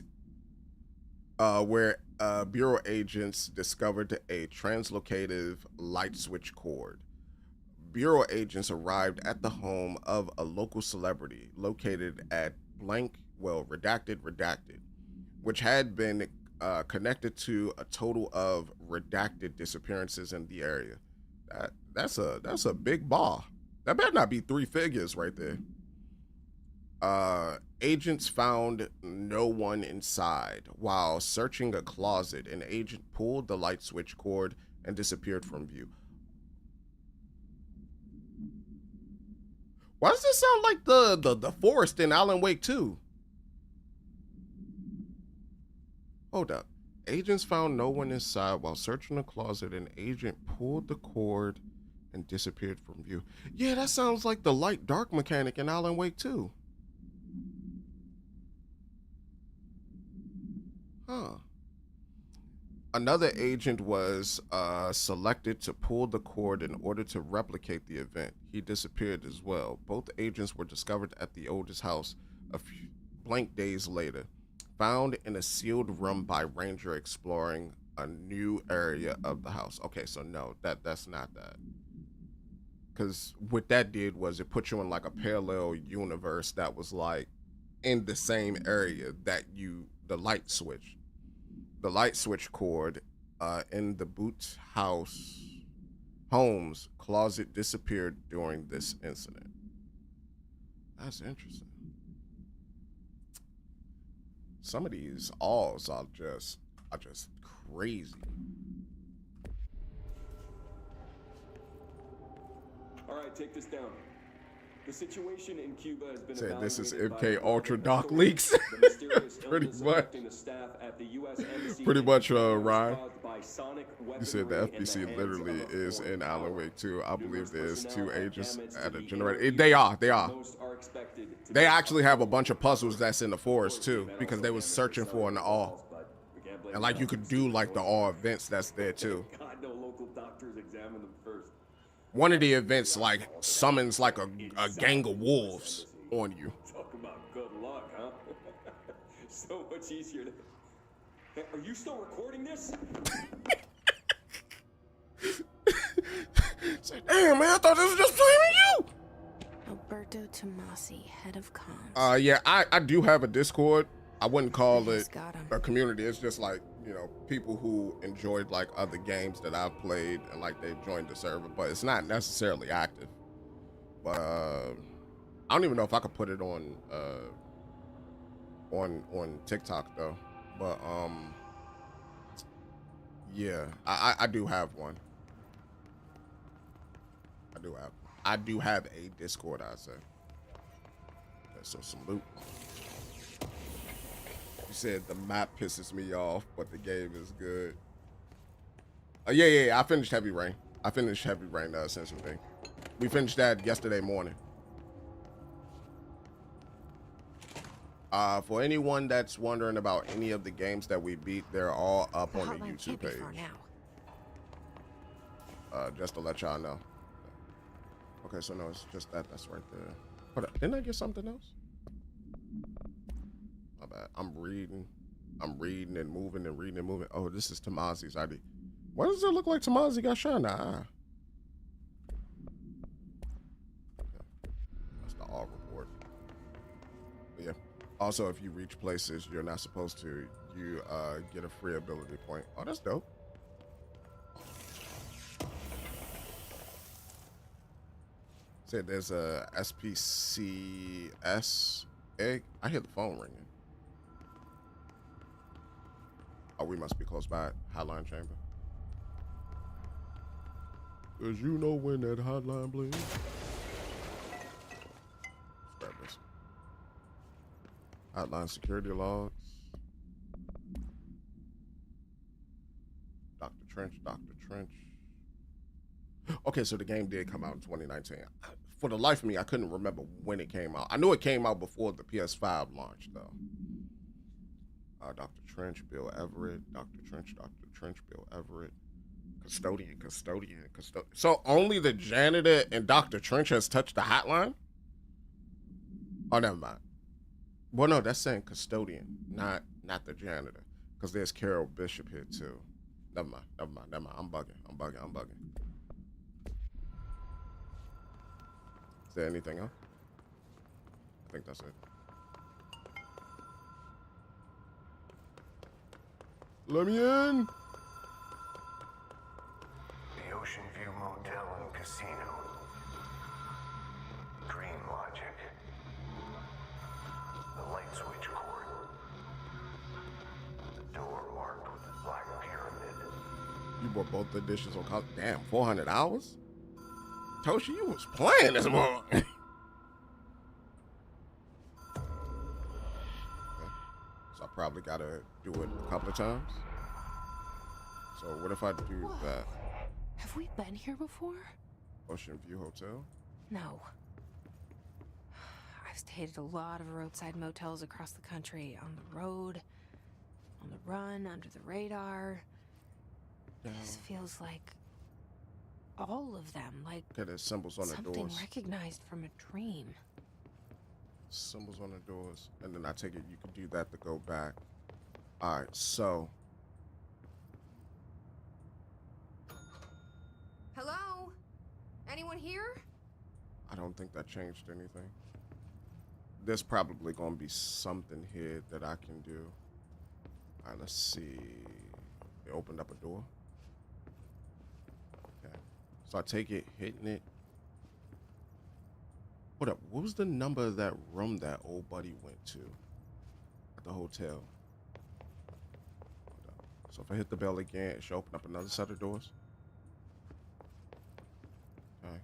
Where bureau agents discovered a translocative light switch cord. Bureau agents arrived at the home of a local celebrity located at redacted, which had been connected to a total of redacted disappearances in the area. That's a big bar. That better not be 3 figures right there. Agents found no one inside. While searching a closet, an agent pulled the light switch cord and disappeared from view. Why does this sound like the forest in Alan Wake 2? Hold up. Agents found no one inside while searching the closet. An agent pulled the cord and disappeared from view. Yeah, that sounds like the light dark mechanic in Alan Wake 2. Huh. Another agent was selected to pull the cord in order to replicate the event. He disappeared as well. Both agents were discovered at the oldest house a few blank days later, found in a sealed room by ranger exploring a new area of the house. Okay, so no, that's not that. Because what that did was it put you in like a parallel universe that was like in the same area that the light switch cord in the Boot home's closet disappeared during this incident. That's interesting. Some of these alls are just crazy. All right, take this down. The situation in Cuba has been Said this is evaluated MK by Ultra Doc leaks. the mysterious Pretty illness much. affecting the staff at the U.S. Embassy Pretty in much, Cuba was Ryan. caused by sonic You said the weaponry in FBC hands literally of a is foreign in Alan power. Wake 2. I believe Numerous there's 2 personnel have agents damaged at to a be generator. interviewed. They are. Most are expected to They be actually have a bunch of hospitalized. puzzles that's in the forest too, because they was searching for an all. And like you could do like the all events that's there too. God, no local doctors examine them first. One of the events like summons like a gang of wolves on you. Talk about good luck, huh? So much easier to... Hey, are you still recording this? Say, damn man, I thought this was just between you. Alberto Tomasi, head of comms. Yeah, I do have a Discord. I wouldn't call He's it got 'em. a community. It's just like you know, people who enjoyed like other games that I've played and like they've joined the server, but it's not necessarily active. But I don't even know if I could put it on TikTok though. But yeah, I do have one. I do have a Discord, I'd say. Okay, so some loot. You said the map pisses me off, but the game is good. Yeah. I finished Heavy Rain. Essential thing. We finished that yesterday morning. For anyone that's wondering about any of the games that we beat, they're all up on the YouTube page. Just to let y'all know. Okay, so no, it's just that. That's right there. Hold up, didn't I get something else? My bad. I'm reading and moving and reading and moving. Oh, this is Tamazi's ID. Why does it look like Tamazi got shot in the eye? Okay. That's the all report. But yeah. Also, if you reach places you're not supposed to, you get a free ability point. Oh, that's dope. Said there's a SPCS egg. I hear the phone ringing. Oh, we must be close by hotline chamber. Cause you know when that hotline blinks. Let's grab this. Hotline security logs. Dr. Trench. Okay, so the game did come out in 2019. For the life of me, I couldn't remember when it came out. I knew it came out before the PS5 launched, though. Dr. Trench, Bill Everett. Dr. Trench, Bill Everett. Custodian. So only the janitor and Dr. Trench has touched the hotline? Oh, never mind. Well, no, that's saying custodian, not the janitor. Because there's Carol Bishop here, too. Never mind. I'm bugging. Is there anything else? I think that's it. Let me in. The Ocean View Motel and Casino. Dream Logic. The light switch cord. The door marked with the black pyramid. You bought both the dishes on college. Damn, 400 hours? Toshi, you was playing this morning. Okay. So I probably gotta do it a couple of times. So what if I do that? Have we been here before? Ocean View Hotel? No. I've stayed at a lot of roadside motels across the country. On the road, on the run, under the radar. Yeah. This feels like all of them, like okay, there's symbols on the doors. something recognized from a dream. Symbols on the doors. And then I take it you can do that to go back. Alright, so. Hello? Anyone here? I don't think that changed anything. There's probably gonna be something here that I can do. Alright, let's see. They opened up a door. Okay. So I take it, hitting it. Hold up, what was the number of that room that old buddy went to at the hotel? Hold up. So if I hit the bell again, it should open up another set of doors. Okay.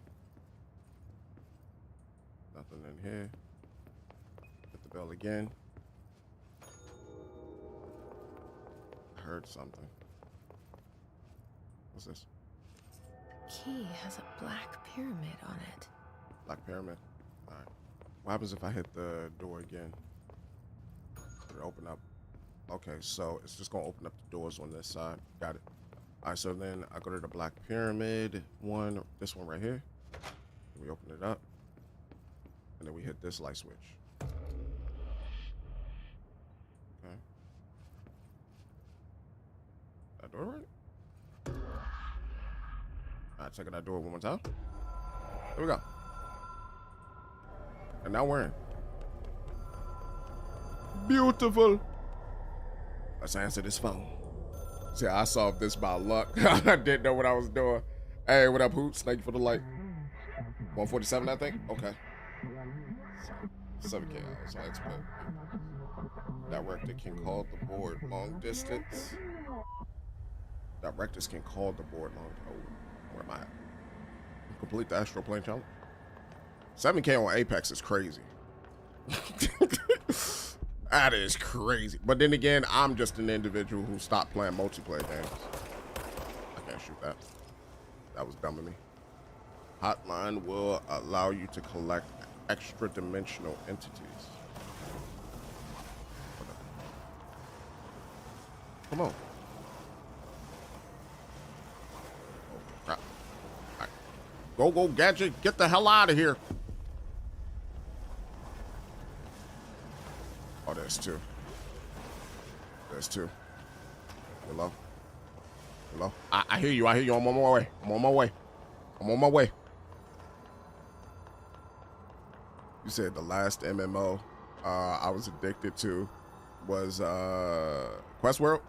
Nothing in here. Hit the bell again. I heard something. What's this? Key has a black pyramid on it. Black pyramid. All right. What happens if I hit the door again? Did it open up? Okay, so it's just gonna open up the doors on this side. Got it. All right, so then I go to the black pyramid one, this one right here. Then we open it up, and then we hit this light switch. Okay. That door right? All right, checking that door one more time. There we go. And now we're in. Beautiful. Let's answer this phone. See, I solved this by luck. I didn't know what I was doing. Hey, what up, Hoots? Thank you for the light. 147, I think? Okay. 7K hours, I expect. Director can call the board long distance. Directors can call the board long. Oh, where am I at? Complete the astral plane challenge. 7K on Apex is crazy. That is crazy. But then again, I'm just an individual who stopped playing multiplayer games. I can't shoot that. That was dumb of me. Hotline will allow you to collect extra dimensional entities. Come on. Oh, crap. All right. Go, Gadget. Get the hell out of here. Oh, there's two. There's two. Hello? Hello? I hear you. I hear you. I'm on my way. I'm on my way. I'm on my way. You said the last MMO I was addicted to was Questworld.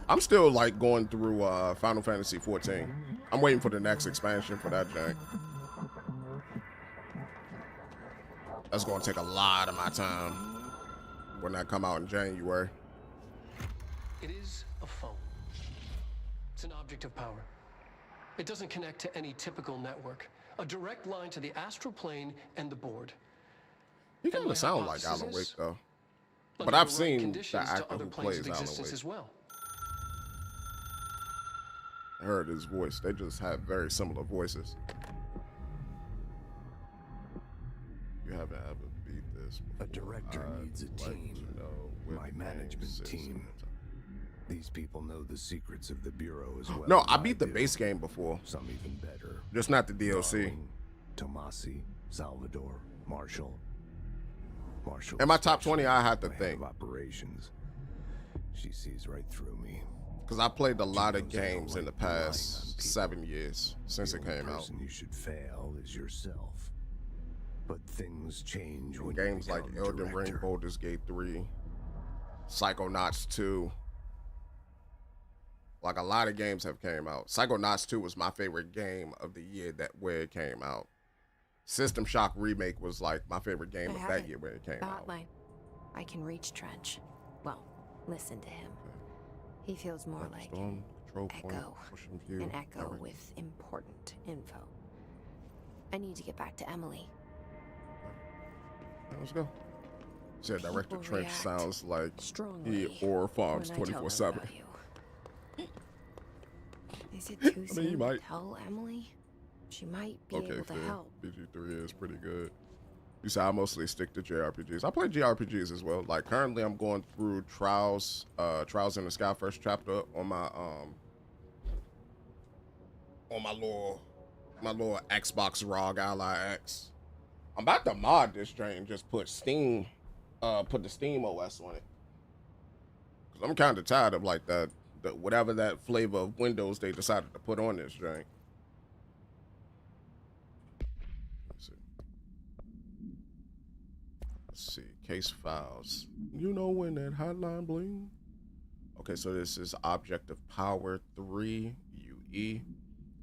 I'm still like going through Final Fantasy 14. I'm waiting for the next expansion for that jank. That's gonna take a lot of my time when that come out in January. It is a phone. It's an object of power. It doesn't connect to any typical network. A direct line to the astral plane and the board. He kind of sound like Alan Wake though. But under I've the right seen the conditions to actor other who planes plays of Alan existence Wake. as well. I heard his voice. They just have very similar voices. You haven't ever beat this before. A director needs a team. My management team. These people know the secrets of the Bureau as well. No, I beat the base game before. Some even better. Just not the DLC. Darling, Tomasi, Salvador, Marshall. In my top 20, I had to think. Operations. She sees right through me. Because I played a lot of games in the past 7 years since it came out. The person you should fail is yourself. But things change when games you like become Elden Ring, director. Baldur's Gate 3, Psychonauts 2. Like a lot of games have came out. Psychonauts 2 was my favorite game of the year where it came out. System Shock Remake was like my favorite game of that year when it came out. Hotline. I can reach Trench. Well, listen to him. He feels more like an echo. An echo with important info. I need to get back to Emily. Let's go. Said Director Trench react sounds like strongly he horror farms when I tell them 24/7. about you. Is it too I soon mean, you to might. tell Emily? She might be Okay, able to fair. help. BG3 is pretty good. You said I mostly stick to JRPGs. I play JRPGs as well. Like currently, I'm going through Trials in the Sky first chapter on my little Xbox ROG Ally X. I'm about to mod this joint and just put Steam, put the Steam OS on it. Cause I'm kind of tired of like the whatever that flavor of Windows they decided to put on this joint. Let's see, case files. You know when that hotline bling? Okay, so this is object of power 3 UE.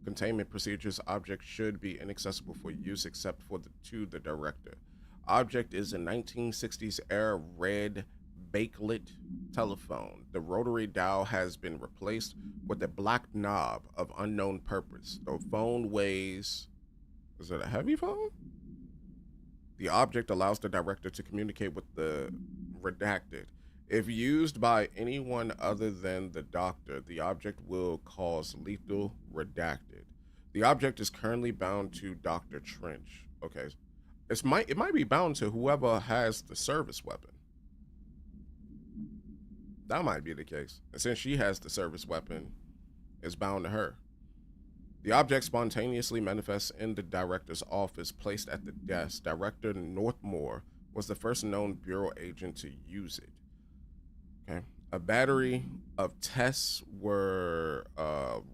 Containment procedures. Object should be inaccessible for use except for to the director. Object is a 1960s era red bakelite telephone. The rotary dial has been replaced with a black knob of unknown purpose. The phone weighs, is it a heavy phone? The object allows the director to communicate with the redacted. If used by anyone other than the doctor, the object will cause lethal redacted. The object is currently bound to Dr. Trench. Okay. It might be bound to whoever has the service weapon. That might be the case. And since she has the service weapon, it's bound to her. The object spontaneously manifests in the director's office, placed at the desk. Director Northmore was the first known Bureau agent to use it. Okay. A battery of tests were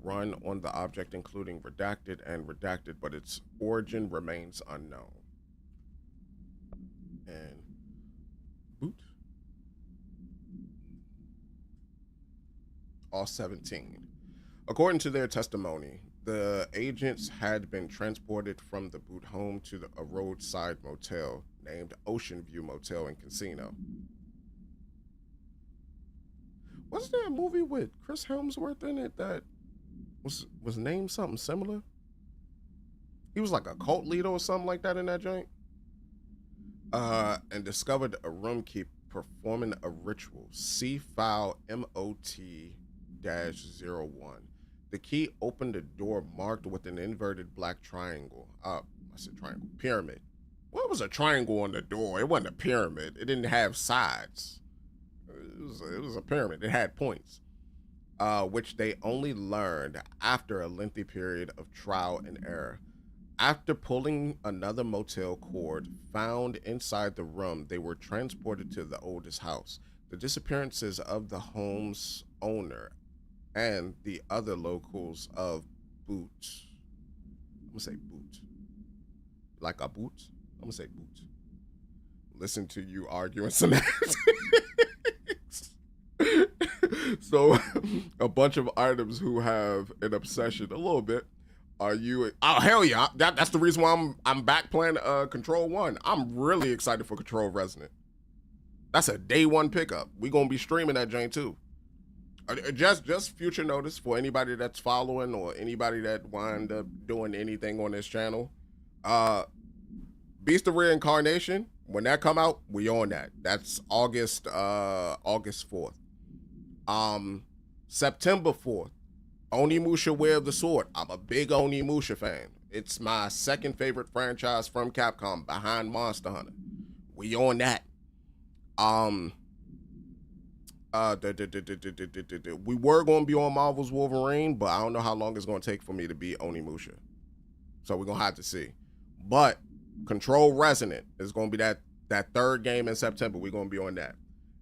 run on the object, including redacted and redacted, but its origin remains unknown. And boot. all 17. According to their testimony, the agents had been transported from the boot home to a roadside motel named Ocean View Motel and Casino. Wasn't there a movie with Chris Hemsworth in it that was named something similar? He was like a cult leader or something like that in that joint. And discovered a room keeper performing a ritual. See file MOT-01. The key opened a door marked with an inverted black triangle. I said triangle. Pyramid. What was a triangle on the door? It wasn't a pyramid. It didn't have sides. It was a pyramid. It had points. Which they only learned after a lengthy period of trial and error. After pulling another motel cord found inside the room, they were transported to the oldest house. The disappearances of the home's owner and the other locals of Boot. I'm gonna say Boot. Like a boot? I'm gonna say Boot. Listen to you arguing semantics. So, a bunch of items who have an obsession, a little bit. Are you? Oh hell yeah! That's the reason why I'm back playing Control 1. I'm really excited for Control Resonant. That's a day one pickup. We gonna be streaming that joint too. Just future notice for anybody that's following or anybody that wind up doing anything on this channel. Beast of Reincarnation, when that come out, we on that. That's August 4th. September 4th. Onimusha Way of the Sword. I'm a big Onimusha fan. It's my second favorite franchise from Capcom behind Monster Hunter. We on that. We were going to be on Marvel's Wolverine, but I don't know how long it's going to take for me to beat Onimusha. So we're going to have to see. But Control Resonant is going to be that third game in September. We're going to be on that.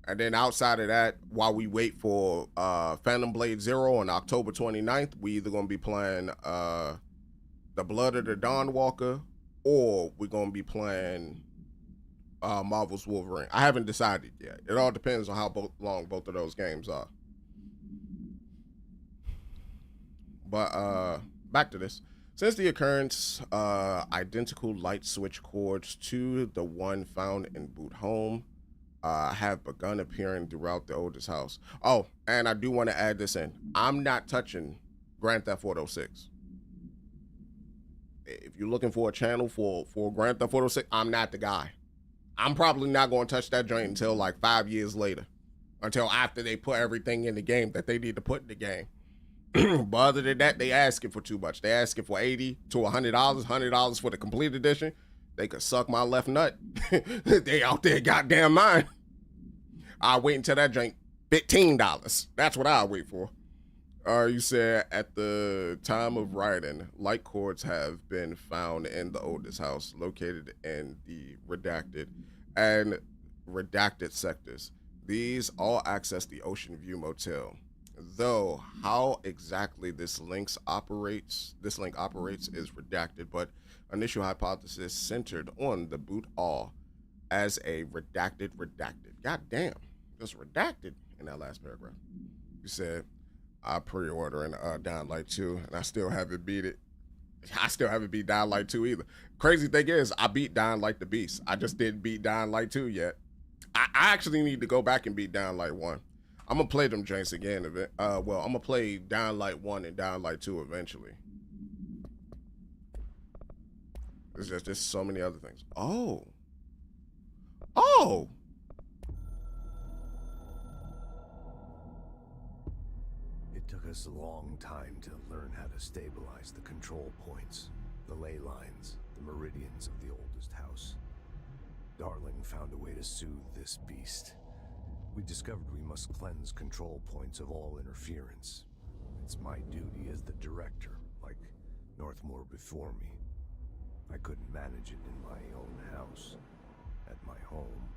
And then outside of that, while we wait for Phantom Blade Zero on October 29th, we either going to be playing The Blood of the Dawnwalker, or we're going to be playing Marvel's Wolverine. I haven't decided yet. It all depends on how long both of those games are. But back to this. Since the occurrence, identical light switch cords to the one found in Boot Home have begun appearing throughout the oldest house. Oh, and I do want to add this in. I'm not touching Grand Theft Auto 6. If you're looking for a channel for Grand Theft Auto 6, I'm not the guy. I'm probably not going to touch that joint until like 5 years later. Until after they put everything in the game that they need to put in the game. But other than that, they asking for too much. They asking for $80 to $100, $100 for the complete edition. They could suck my left nut. They out there goddamn mine. I'll wait until that joint $15. That's what I'll wait for. You said at the time of writing, light cords have been found in the oldest house located in the redacted and redacted sectors. These all access the Ocean View Motel. Though how exactly this link operates is redacted, but initial hypothesis centered on the boot all as a redacted. God damn, just redacted in that last paragraph. You said, I pre-ordering Dying Light 2, and I still haven't beat it. I still haven't beat Dying Light 2 either. Crazy thing is, I beat Dying Light the Beast. I just didn't beat Dying Light 2 yet. I actually need to go back and beat Dying Light 1. I'm going to play them joints again. I'm going to play Dying Light 1 and Dying Light 2 eventually. There's just so many other things. Oh. It took us a long time to learn how to stabilize the control points, the ley lines, the meridians of the oldest house. Darling found a way to soothe this beast. We discovered we must cleanse control points of all interference. It's my duty as the director, like Northmore before me. I couldn't manage it in my own house, at my home.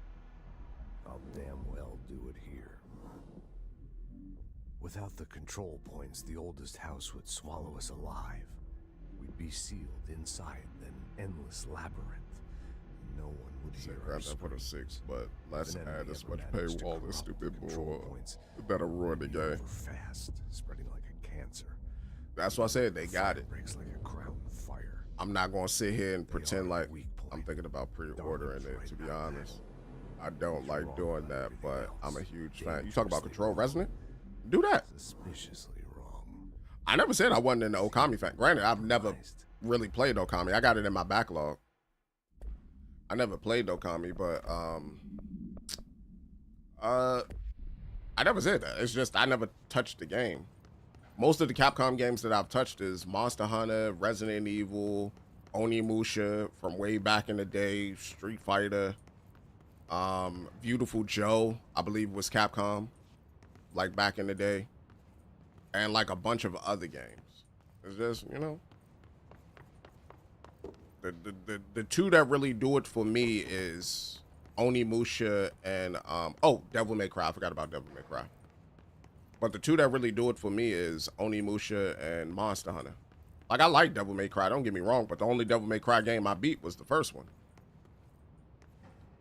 I'll damn well do it here. Without the control points, the oldest house would swallow us alive. We'd be sealed inside an endless labyrinth, no one would Say hear our grab that for the screams. 6, but let's If an add enemy as ever much managed to paywall and corrupt stupid the control bull points, that'll ruin the it'd be game. over fast, spreading like a cancer. That's why I said they got it. Breaks like a crown fire. I'm not gonna sit here and pretend are like weak point. I'm thinking about pre-ordering Darwin's it, to right be about honest. that. I don't You're like wrong doing about that, everything but else. I'm a huge fan. You talk about Dangerously Control wrong. Resonant? Do that. Suspiciously wrong. I never said I wasn't an Okami fan. Granted, I've never Compromised. really played Okami. I got it in my backlog. I never played Okami, but I never said that. It's just I never touched the game. Most of the Capcom games that I've touched is Monster Hunter, Resident Evil, Onimusha from way back in the day, Street Fighter, Beautiful Joe, I believe was Capcom, like back in the day, and like a bunch of other games. It's just, you know, the two that really do it for me is Onimusha and Devil May Cry. I forgot about Devil May Cry. But the two that really do it for me is Onimusha and Monster Hunter. Like, I like Devil May Cry, don't get me wrong, but the only Devil May Cry game I beat was the first one.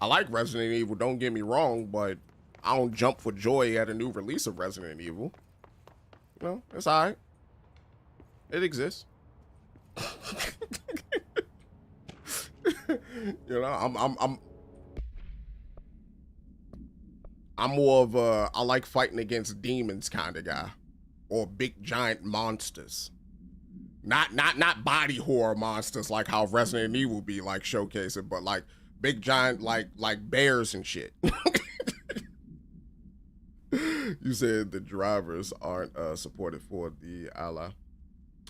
I like Resident Evil, don't get me wrong, but I don't jump for joy at a new release of Resident Evil. You know, it's all right. It exists. You know, I'm more of a I like fighting against demons kind of guy, or big giant monsters. Not body horror monsters like how Resident Evil be like showcasing, but like big giant like bears and shit. You said the drivers aren't supported for the ally.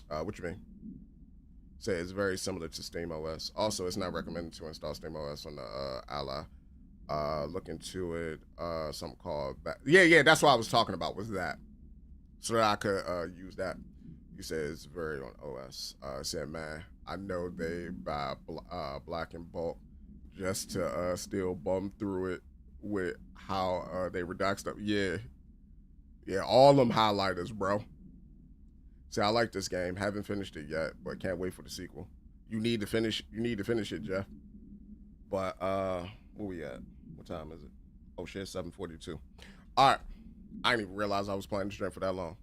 What you mean? Say it's very similar to Steam OS. Also, it's not recommended to install Steam OS on the ally. Look into it. Something called yeah, that's what I was talking about, was that, so that I could use that. You said it's very on OS. Said, man, I know they buy black in bulk just to still bum through it with how they redact stuff. Yeah, all them highlighters, bro. See, I like this game. Haven't finished it yet, but can't wait for the sequel. You need to finish it, Jeff. But where we at? What time is it? Oh shit, 7:42. All right. I didn't even realize I was playing the stream for that long.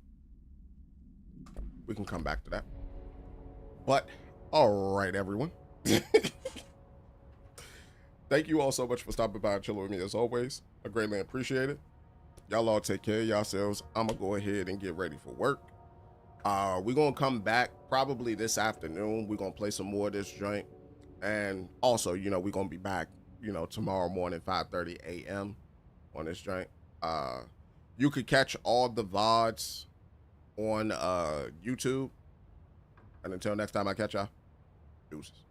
We can come back to that. But all right, everyone. Thank you all so much for stopping by and chilling with me as always. I greatly appreciate it. Y'all all take care of yourselves. I'm gonna go ahead and get ready for work. We're gonna come back probably this afternoon. We're gonna play some more of this joint. And also, you know, we're gonna be back, you know, tomorrow morning, 5:30 a.m. on this joint. You could catch all the VODs on YouTube. And until next time I catch y'all, deuces.